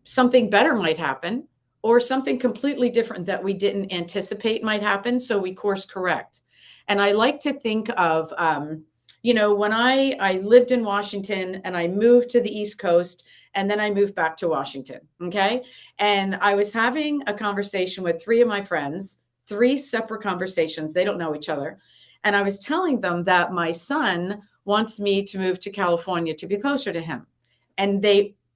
Something better might happen, or something completely different that we didn't anticipate might happen. So we course correct. And I like to think of, when I lived in Washington and I moved to the East Coast and then I moved back to Washington. Okay. And I was having a conversation with three of my friends, three separate conversations. They don't know each other. And I was telling them that my son wants me to move to California to be closer to him. And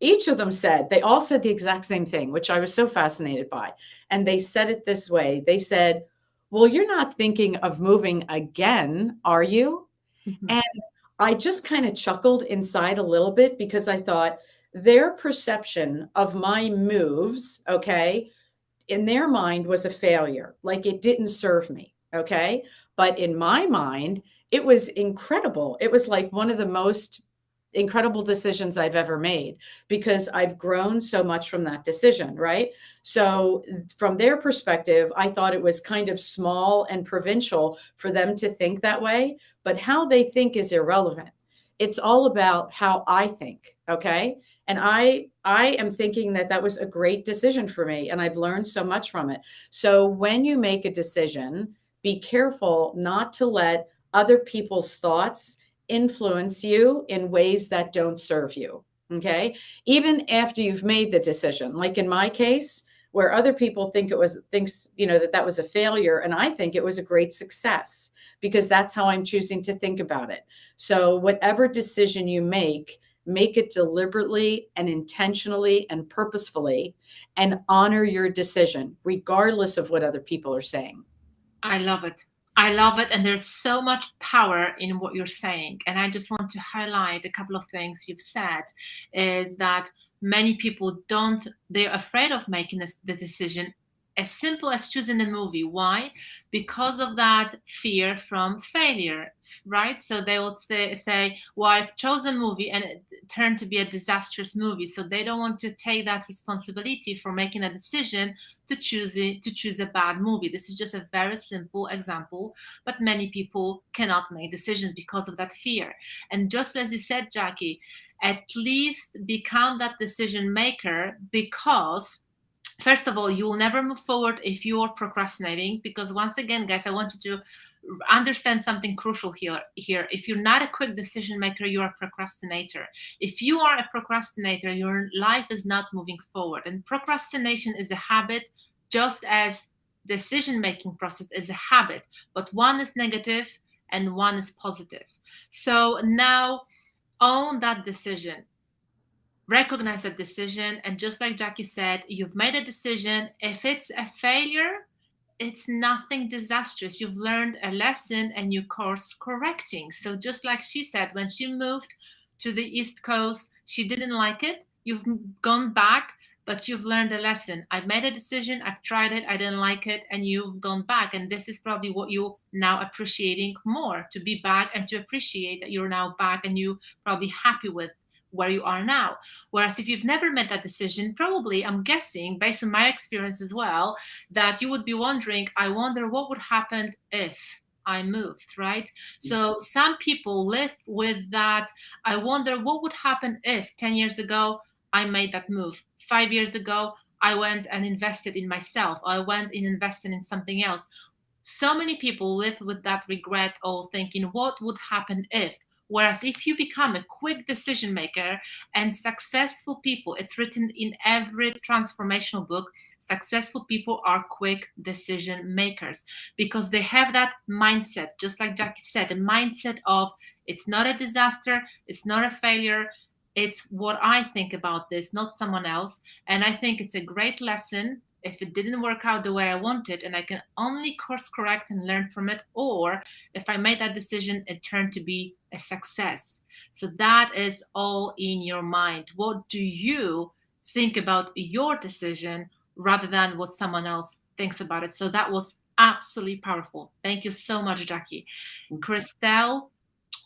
each of them they all said the exact same thing, which I was so fascinated by. And they said it this way. They said, well, you're not thinking of moving again, are you? Mm-hmm. And I just kind of chuckled inside a little bit because I thought their perception of my moves, okay, in their mind was a failure. Like it didn't serve me. Okay. But in my mind, it was incredible. It was like one of the most incredible decisions I've ever made because I've grown so much from that decision. Right. So from their perspective, I thought it was kind of small and provincial for them to think that way, but how they think is irrelevant. It's all about how I think. Okay. And I am thinking that was a great decision for me. And I've learned so much from it. So when you make a decision, be careful not to let other people's thoughts influence you in ways that don't serve you. Okay. Even after you've made the decision, like in my case, where other people thinks, that was a failure. And I think it was a great success because that's how I'm choosing to think about it. So whatever decision you make, Make it deliberately and intentionally and purposefully, and honor your decision, regardless of what other people are saying. I love it. I love it. And there's so much power in what you're saying. And I just want to highlight a couple of things you've said is that many people they're afraid of making the decision as simple as choosing a movie. Why? Because of that fear from failure, right? So they would say, well, I've chosen a movie and it turned to be a disastrous movie. So they don't want to take that responsibility for making a decision to choose a bad movie. This is just a very simple example, but many people cannot make decisions because of that fear. And just as you said, Jackie, at least become that decision maker, because first of all, you will never move forward if you're procrastinating, because once again, guys, I want you to understand something crucial here. If you're not a quick decision maker, you're a procrastinator. If you are a procrastinator, your life is not moving forward. And procrastination is a habit, just as decision making process is a habit, but one is negative and one is positive. So now own that decision. Recognize that decision, and just like Jackie said, you've made a decision. If it's a failure, it's nothing disastrous. You've learned a lesson and you course correcting. So just like she said, when she moved to the East Coast, she didn't like it. You've gone back, but you've learned a lesson. I've made a decision, I've tried it, I didn't like it, and you've gone back. And this is probably what you're now appreciating more, to be back and to appreciate that you're now back and you're probably happy with where you are now. Whereas if you've never made that decision, probably, I'm guessing, based on my experience as well, that you would be wondering, I wonder what would happen if I moved, right? So some people live with that. I wonder what would happen if 10 years ago I made that move. 5 years ago, I went and invested in myself. I went and invested in something else. So many people live with that regret of thinking, what would happen if? Whereas if you become a quick decision maker, and successful people, it's written in every transformational book, successful people are quick decision makers because they have that mindset, just like Jackie said, a mindset of it's not a disaster, it's not a failure, it's what I think about this, not someone else. And I think it's a great lesson if it didn't work out the way I wanted, and I can only course correct and learn from it, or if I made that decision, it turned to be a success. So that is all in your mind. What do you think about your decision rather than what someone else thinks about it? So that was absolutely powerful. Thank you so much, Jackie. Christelle,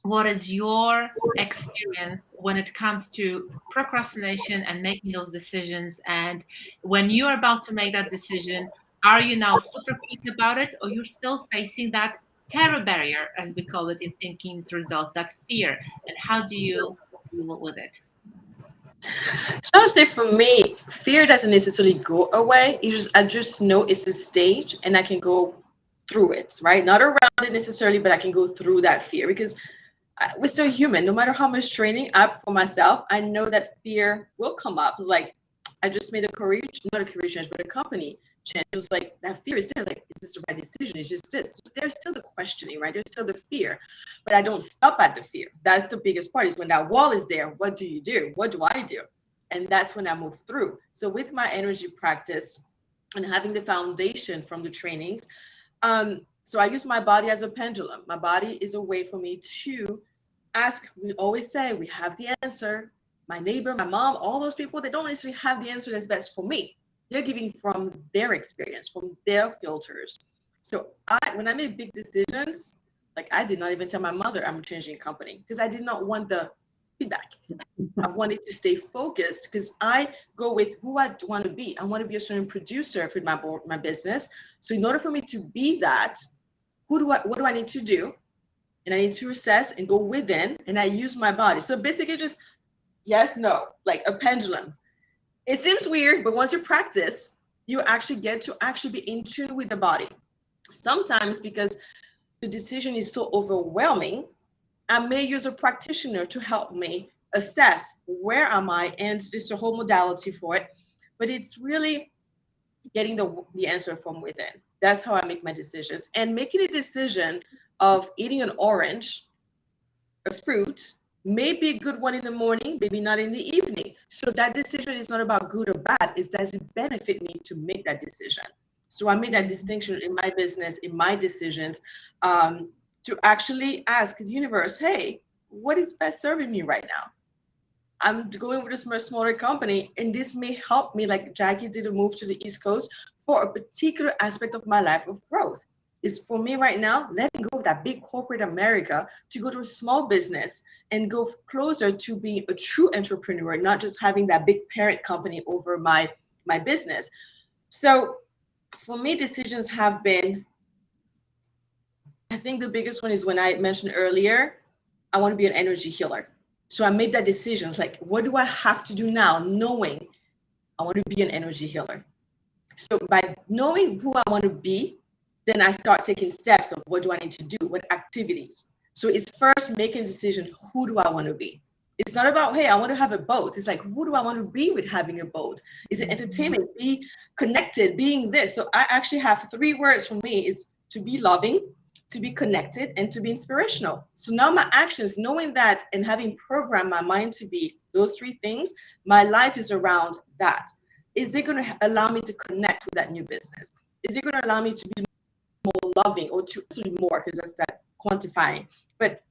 what is your experience when it comes to procrastination and making those decisions? And when you're about to make that decision, are you now super quick about it, or you're still facing that terror barrier, as we call it in thinking results, that fear? And how do you deal with it? So I would say for me, fear doesn't necessarily go away. I just know it's a stage and I can go through it, right? Not around it necessarily, but I can go through that fear because we're still human. No matter how much training for myself, I know that fear will come up. Like I just made not a career change, but a company change. It was like that fear is there. Like, is this the right decision? It's just this. There's still the questioning, right? There's still the fear, but I don't stop at the fear. That's the biggest part. Is when that wall is there. What do you do? What do I do? And that's when I move through. So with my energy practice and having the foundation from the trainings, so I use my body as a pendulum. My body is a way for me to ask. We always say we have the answer. My neighbor, my mom, all those people, they don't necessarily have the answer that's best for me. They're giving from their experience, from their filters. So when I made big decisions, like I did not even tell my mother I'm changing company because I did not want the feedback. I wanted to stay focused because I go with who I want to be. I want to be a certain producer for my business. So in order for me to be that, what do I need to do? And I need to assess and go within, and I use my body. So basically just yes, no, like a pendulum. It seems weird, but once you practice, you actually get to actually be in tune with the body. Sometimes because the decision is so overwhelming, I may use a practitioner to help me assess where am I, and there's a whole modality for it. But it's really getting the answer from within. That's how I make my decisions. And making a decision of eating an orange, a fruit, may be a good one in the morning, maybe not in the evening. So that decision is not about good or bad. It's does it benefit me to make that decision? So I made that distinction in my business, in my decisions, to actually ask the universe, hey, what is best serving me right now? I'm going with a smaller company, and this may help me, like Jackie did a move to the East Coast for a particular aspect of my life of growth. Is for me right now, letting go of that big corporate America to go to a small business and go closer to being a true entrepreneur, not just having that big parent company over my business. So for me, decisions have been, I think the biggest one is when I mentioned earlier, I want to be an energy healer. So I made that decision. It's like, what do I have to do now, knowing I want to be an energy healer? So by knowing who I want to be, then I start taking steps of what do I need to do, what activities. So it's first making a decision, who do I want to be? It's not about, hey, I want to have a boat. It's like, who do I want to be with having a boat? Is it entertainment? Be connected, being this. So I actually have 3 words for me is to be loving, to be connected, and to be inspirational. So now my actions, knowing that and having programmed my mind to be those 3 things, my life is around that. Is it going to allow me to connect with that new business? Is it going to allow me to be more loving, or to actually more, because that's that quantifying, but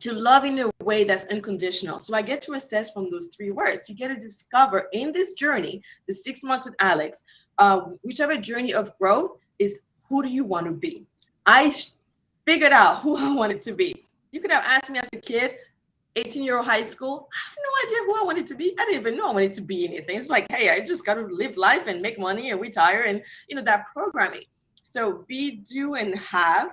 to love in a way that's unconditional? So I get to assess from those 3 words. You get to discover in this journey, the 6 months with Alex, whichever journey of growth is, who do you want to be? I figured out who I wanted to be. You could have asked me as a kid, 18-year-old high school, I have no idea who I wanted to be. I didn't even know I wanted to be anything. It's like, hey, I just got to live life and make money and retire, and that programming. So be, do, and have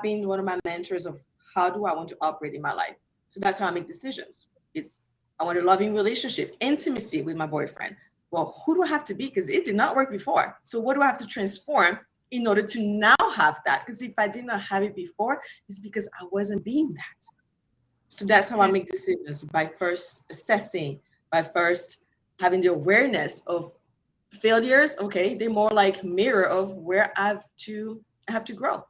been one of my mentors of how do I want to operate in my life. So that's how I make decisions. It's, I want a loving relationship, intimacy with my boyfriend. Well, who do I have to be? Because it did not work before. So what do I have to transform in order to now have that? Because if I did not have it before, it's because I wasn't being that. So that's how I make decisions, by first assessing, by first having the awareness of failures. Okay, they're more like mirror of where I have to grow,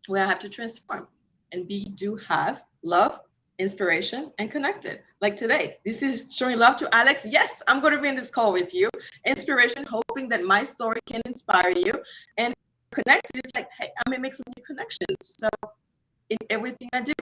where I have to transform. And be, do, have love, inspiration, and connected. Like today, this is showing love to Alex. Yes, I'm going to be in this call with you. Inspiration, hoping that my story can inspire you. And connected, it's like, hey, I may make some new connections. So in everything I do.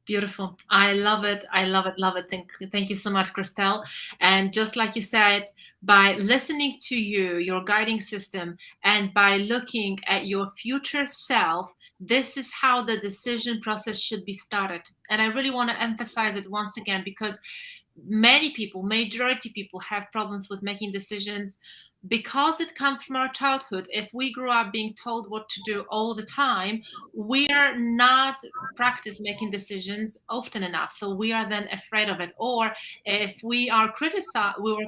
Beautiful. I love it. I love it. Love it. Thank you so much, Christelle. And just like you said, by listening to you, your guiding system, and by looking at your future self, this is how the decision process should be started. And I really want to emphasize it once again, because many people, majority people, have problems with making decisions because it comes from our childhood. If we grew up being told what to do all the time, we're not practice making decisions often enough, so we are then afraid of it. Or if we were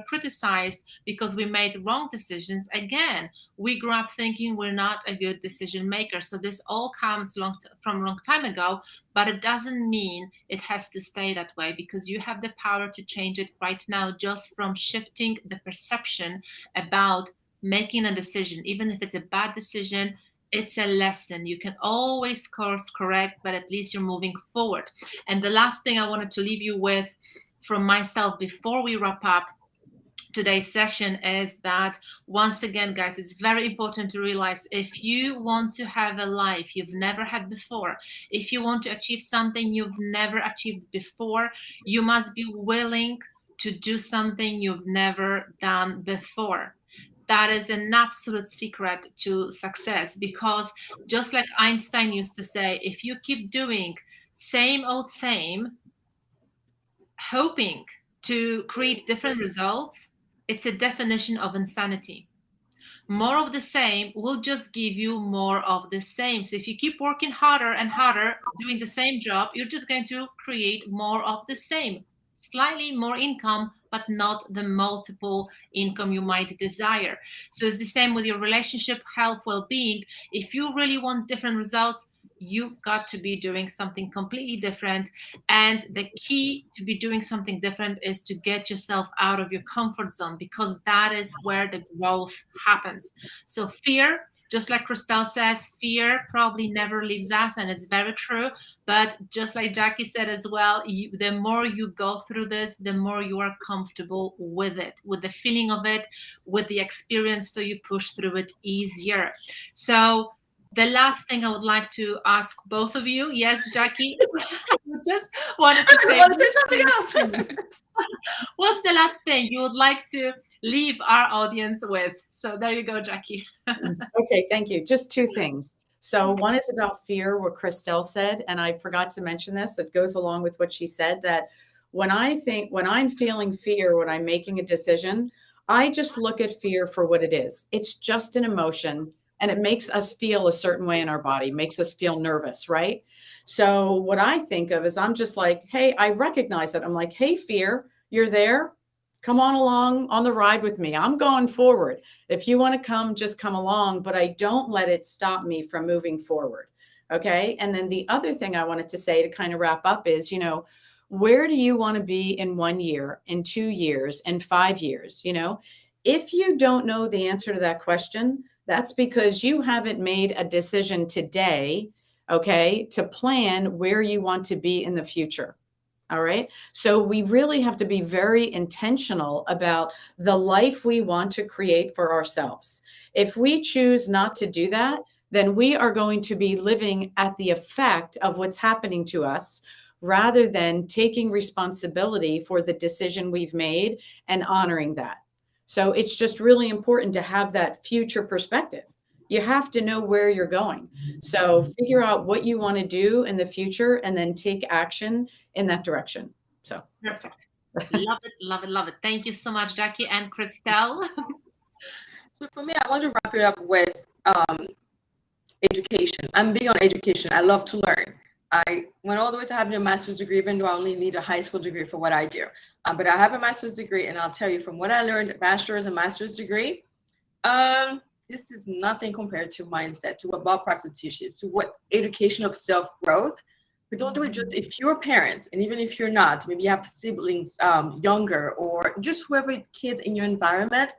criticized because we made wrong decisions, again, we grew up thinking we're not a good decision maker. So this all comes from a long time ago, but it doesn't mean it has to stay that way, because you have the power to change it right now, just from shifting the perception about making a decision. Even if it's a bad decision, it's a lesson. You can always course correct, but at least you're moving forward. And the last thing I wanted to leave you with from myself before we wrap up today's session is that, once again, guys, it's very important to realize, if you want to have a life you've never had before, if you want to achieve something you've never achieved before, you must be willing to do something you've never done before. That is an absolute secret to success, because just like Einstein used to say, if you keep doing same old same, hoping to create different results, it's a definition of insanity. More of the same will just give you more of the same. So if you keep working harder and harder, doing the same job, you're just going to create more of the same. Slightly more income, but not the multiple income you might desire. So it's the same with your relationship, health, well-being. If you really want different results, you got to be doing something completely different. And the key to be doing something different is to get yourself out of your comfort zone, because that is where the growth happens. So fear just like Christelle says, fear probably never leaves us, and it's very true. But just like Jackie said as well, the more you go through this, the more you are comfortable with it, with the feeling of it, with the experience, so you push through it easier. So the last thing I would like to ask both of you, yes, Jackie, I just wanted to say, I want to say something else. what's the last thing you would like to leave our audience with? So there you go, Jackie. Okay, thank you. Just two things. So one is about fear, what Christelle said, and I forgot to mention this. It goes along with what she said, that when I'm feeling fear, when I'm making a decision, I just look at fear for what it is. It's just an emotion, and it makes us feel a certain way in our body, makes us feel nervous, right? So what I think of is I'm just like, hey, I recognize it. I'm like, hey, fear, you're there. Come on along on the ride with me. I'm going forward. If you want to come, just come along, but I don't let it stop me from moving forward. Okay. And then the other thing I wanted to say to kind of wrap up is, where do you want to be in 1 year, in 2 years, in 5 years? If you don't know the answer to that question, that's because you haven't made a decision today, okay, to plan where you want to be in the future. All right. So we really have to be very intentional about the life we want to create for ourselves. If we choose not to do that, then we are going to be living at the effect of what's happening to us rather than taking responsibility for the decision we've made and honoring that. So it's just really important to have that future perspective. You have to know where you're going. So figure out what you want to do in the future and then take action in that direction. So perfect. Love it, love it, love it. Thank you so much, Jackie and Christelle. So for me, I want to wrap it up with education. I'm big on education. I love to learn. I went all the way to having a master's degree, even though I only need a high school degree for what I do. But I have a master's degree, and I'll tell you from what I learned, bachelor's and master's degree, this is nothing compared to mindset, to what Bob Proctor teaches, to what education of self-growth. But don't do it just if you're a parent, and even if you're not, maybe you have siblings younger, or just whoever kids in your environment,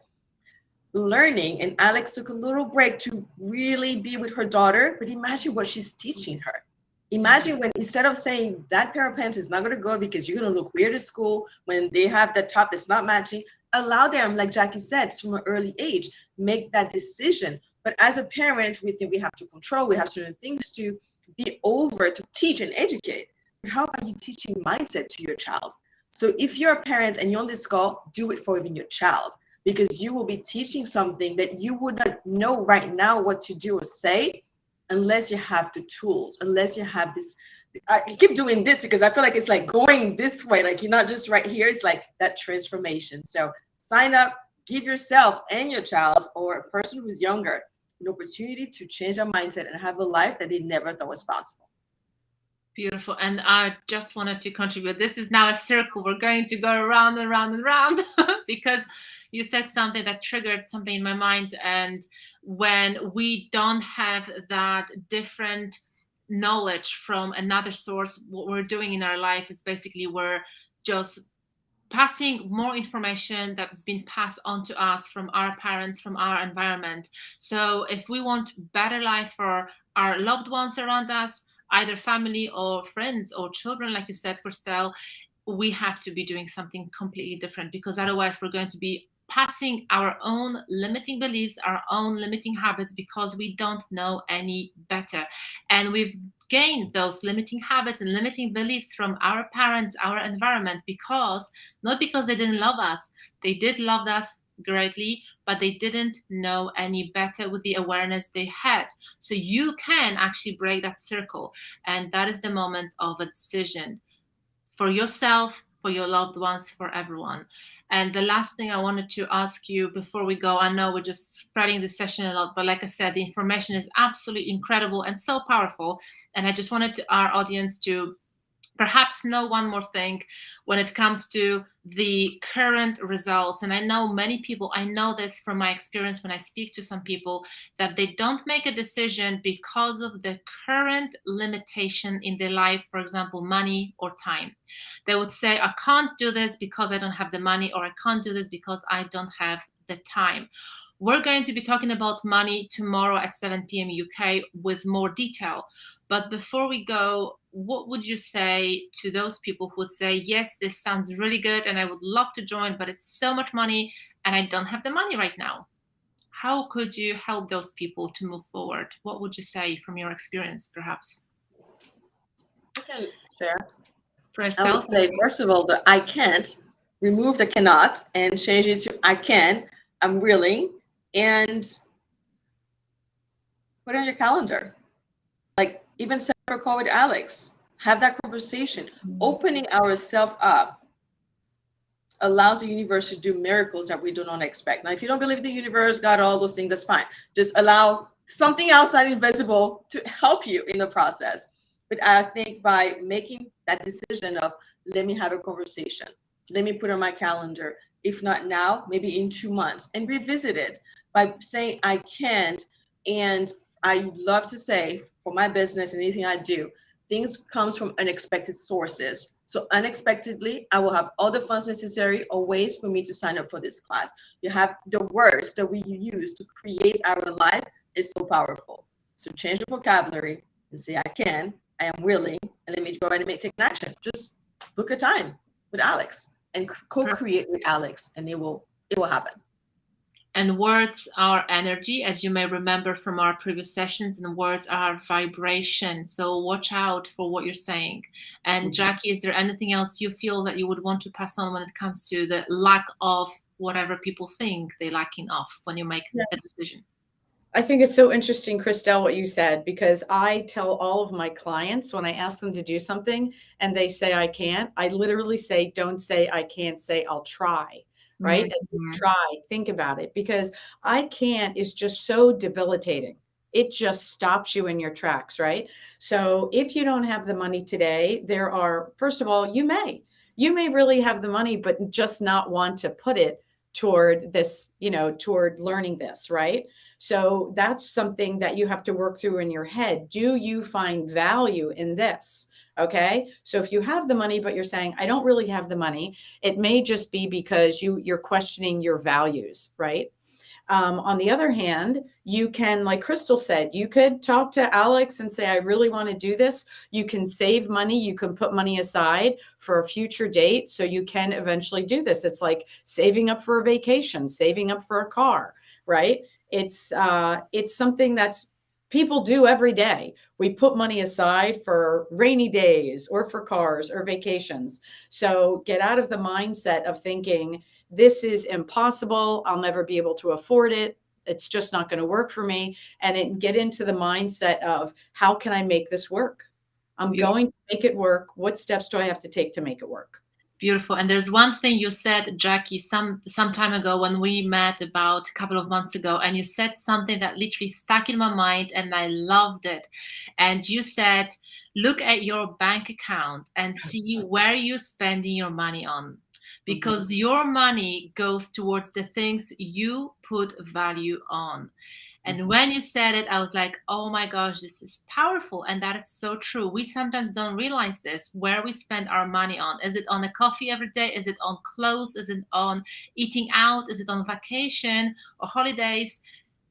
learning. And Alex took a little break to really be with her daughter, but imagine what she's teaching her. Imagine when, instead of saying that pair of pants is not going to go because you're going to look weird at school when they have the top that's not matching, allow them, like Jackie said, from an early age, make that decision. But as a parent, we think we have to control, we have certain things to be over to teach and educate. But how are you teaching mindset to your child? So if you're a parent and you're on this call, do it for even your child, because you will be teaching something that you would not know right now what to do or say unless you have the tools, unless you have this. I keep doing this because I feel like it's like going this way, like you're not just right here. It's like that transformation. So sign up, give yourself and your child or a person who's younger an opportunity to change their mindset and have a life that they never thought was possible. Beautiful. And I just wanted to contribute. This is now a circle. We're going to go around and round and round because you said something that triggered something in my mind. And when we don't have that different knowledge from another source, what we're doing in our life is basically we're just passing more information that's been passed on to us from our parents, from our environment. So if we want better life for our loved ones around us, either family or friends or children, like you said, Christelle, we have to be doing something completely different, because otherwise we're going to be passing our own limiting beliefs, our own limiting habits, because we don't know any better. And we've gained those limiting habits and limiting beliefs from our parents, our environment, not because they didn't love us. They did love us greatly, but they didn't know any better with the awareness they had. So you can actually break that circle. And that is the moment of a decision for yourself, for your loved ones, for everyone. And the last thing I wanted to ask you before we go, I know we're just spreading the session a lot, but like I said, the information is absolutely incredible and so powerful. And I just wanted our audience to perhaps know one more thing when it comes to the current results. And I know many people, I know this from my experience when I speak to some people, that they don't make a decision because of the current limitation in their life, for example, money or time. They would say, I can't do this because I don't have the money, or I can't do this because I don't have the time. We're going to be talking about money tomorrow at 7 p.m. UK with more detail. But before we go, what would you say to those people who would say, yes, this sounds really good and I would love to join, but it's so much money and I don't have the money right now? How could you help those people to move forward? What would you say from your experience, perhaps? Okay, share. For I yourself? would say, first of all, the I can't, remove the cannot and change it to I can, I'm willing, and put it on your calendar. Like even set up a call with Alex, have that conversation. Opening ourselves up allows the universe to do miracles that we do not expect. Now, if you don't believe the universe, God, all those things, that's fine. Just allow something outside invisible to help you in the process. But I think by making that decision of, let me have a conversation, let me put on my calendar, if not now, maybe in 2 months, and revisit it by saying I can't. And I love to say, for my business and anything I do, things comes from unexpected sources. So unexpectedly, I will have all the funds necessary or ways for me to sign up for this class. You have the words that we use to create our life is so powerful. So change the vocabulary and say, I can, I am willing, and let me go ahead and take an action. Just book a time with Alex and co-create with Alex, and it will happen. And words are energy, as you may remember from our previous sessions, and words are vibration. So watch out for what you're saying. And Jackie, is there anything else you feel that you would want to pass on when it comes to the lack of whatever people think they're lacking of when you make a decision? I think it's so interesting, Christelle, what you said, because I tell all of my clients when I ask them to do something and they say I can't, I literally say, don't say I can't, say I'll try. Right? And try, think about it, because I can't is just so debilitating. It just stops you in your tracks, right? So if you don't have the money today, there are, first of all, you may really have the money, but just not want to put it toward this, toward learning this, right? So that's something that you have to work through in your head. Do you find value in this? Okay. So if you have the money, but you're saying, I don't really have the money, it may just be because you're questioning your values, right? On the other hand, you can, like Crystal said, you could talk to Alex and say, I really want to do this. You can save money. You can put money aside for a future date so you can eventually do this. It's like saving up for a vacation, saving up for a car, right? It's something that's people do every day. We put money aside for rainy days or for cars or vacations. So get out of the mindset of thinking this is impossible. I'll never be able to afford it. It's just not going to work for me. And get into the mindset of how can I make this work? I'm going to make it work. What steps do I have to take to make it work? Beautiful. And there's one thing you said, Jackie, some time ago when we met about a couple of months ago, and you said something that literally stuck in my mind and I loved it. And you said, look at your bank account and see where you're spending your money on, because your money goes towards the things you put value on. And when you said it, I was like, oh my gosh, this is powerful. And that is so true. We sometimes don't realize this, where we spend our money on. Is it on a coffee every day? Is it on clothes? Is it on eating out? Is it on vacation or holidays?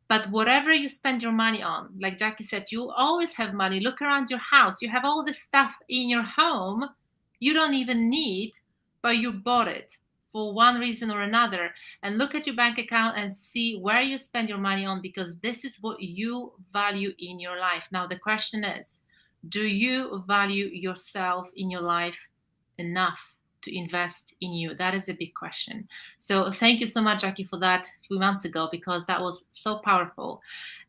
But whatever you spend your money on, like Jackie said, you always have money. Look around your house. You have all this stuff in your home you don't even need, but you bought it for one reason or another. And look at your bank account and see where you spend your money on, because this is what you value in your life. Now, the question is, do you value yourself in your life enough to invest in you? That is a big question. So thank you so much, Jackie, for that a few months ago, because that was so powerful.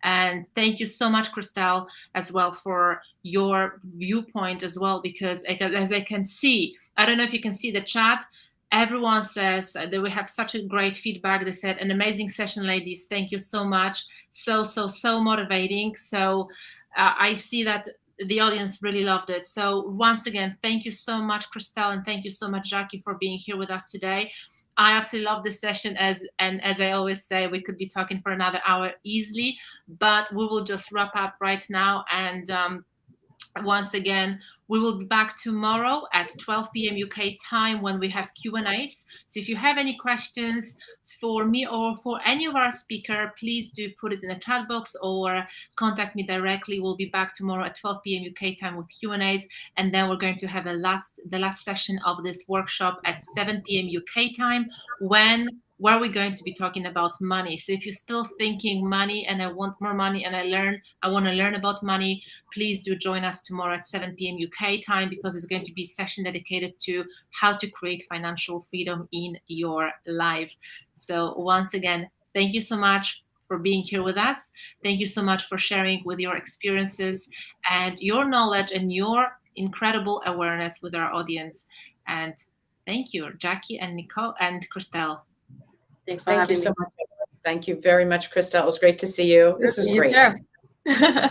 And thank you so much, Christelle, as well, for your viewpoint as well, because as I can see, I don't know if you can see the chat, everyone says that we have such a great feedback. They said, an amazing session, ladies. Thank you so much. So motivating. So I see that the audience really loved it. So once again, thank you so much, Christelle, and thank you so much, Jackie, for being here with us today. I absolutely love this session, as I always say, we could be talking for another hour easily, but we will just wrap up right now. And Once again, we will be back tomorrow at 12 p.m. UK time when we have Q&As. So if you have any questions for me or for any of our speaker, please do put it in the chat box or contact me directly. We'll be back tomorrow at 12 p.m. UK time with Q&As, and then we're going to have the last session of this workshop at 7 p.m. UK time where we're going to be talking about money. So if you're still thinking money and I want more money and I want to learn about money, please do join us tomorrow at 7 p.m. UK time, because it's going to be a session dedicated to how to create financial freedom in your life. So once again, thank you so much for being here with us. Thank you so much for sharing with your experiences and your knowledge and your incredible awareness with our audience. And thank you, Jackie and Nicole and Christelle. Thanks for Thank having you so me. much. Thank you very much, Christelle. It was great to see you. This was You great. too.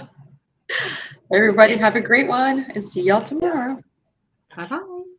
Everybody have a great one, and see y'all tomorrow. Bye-bye.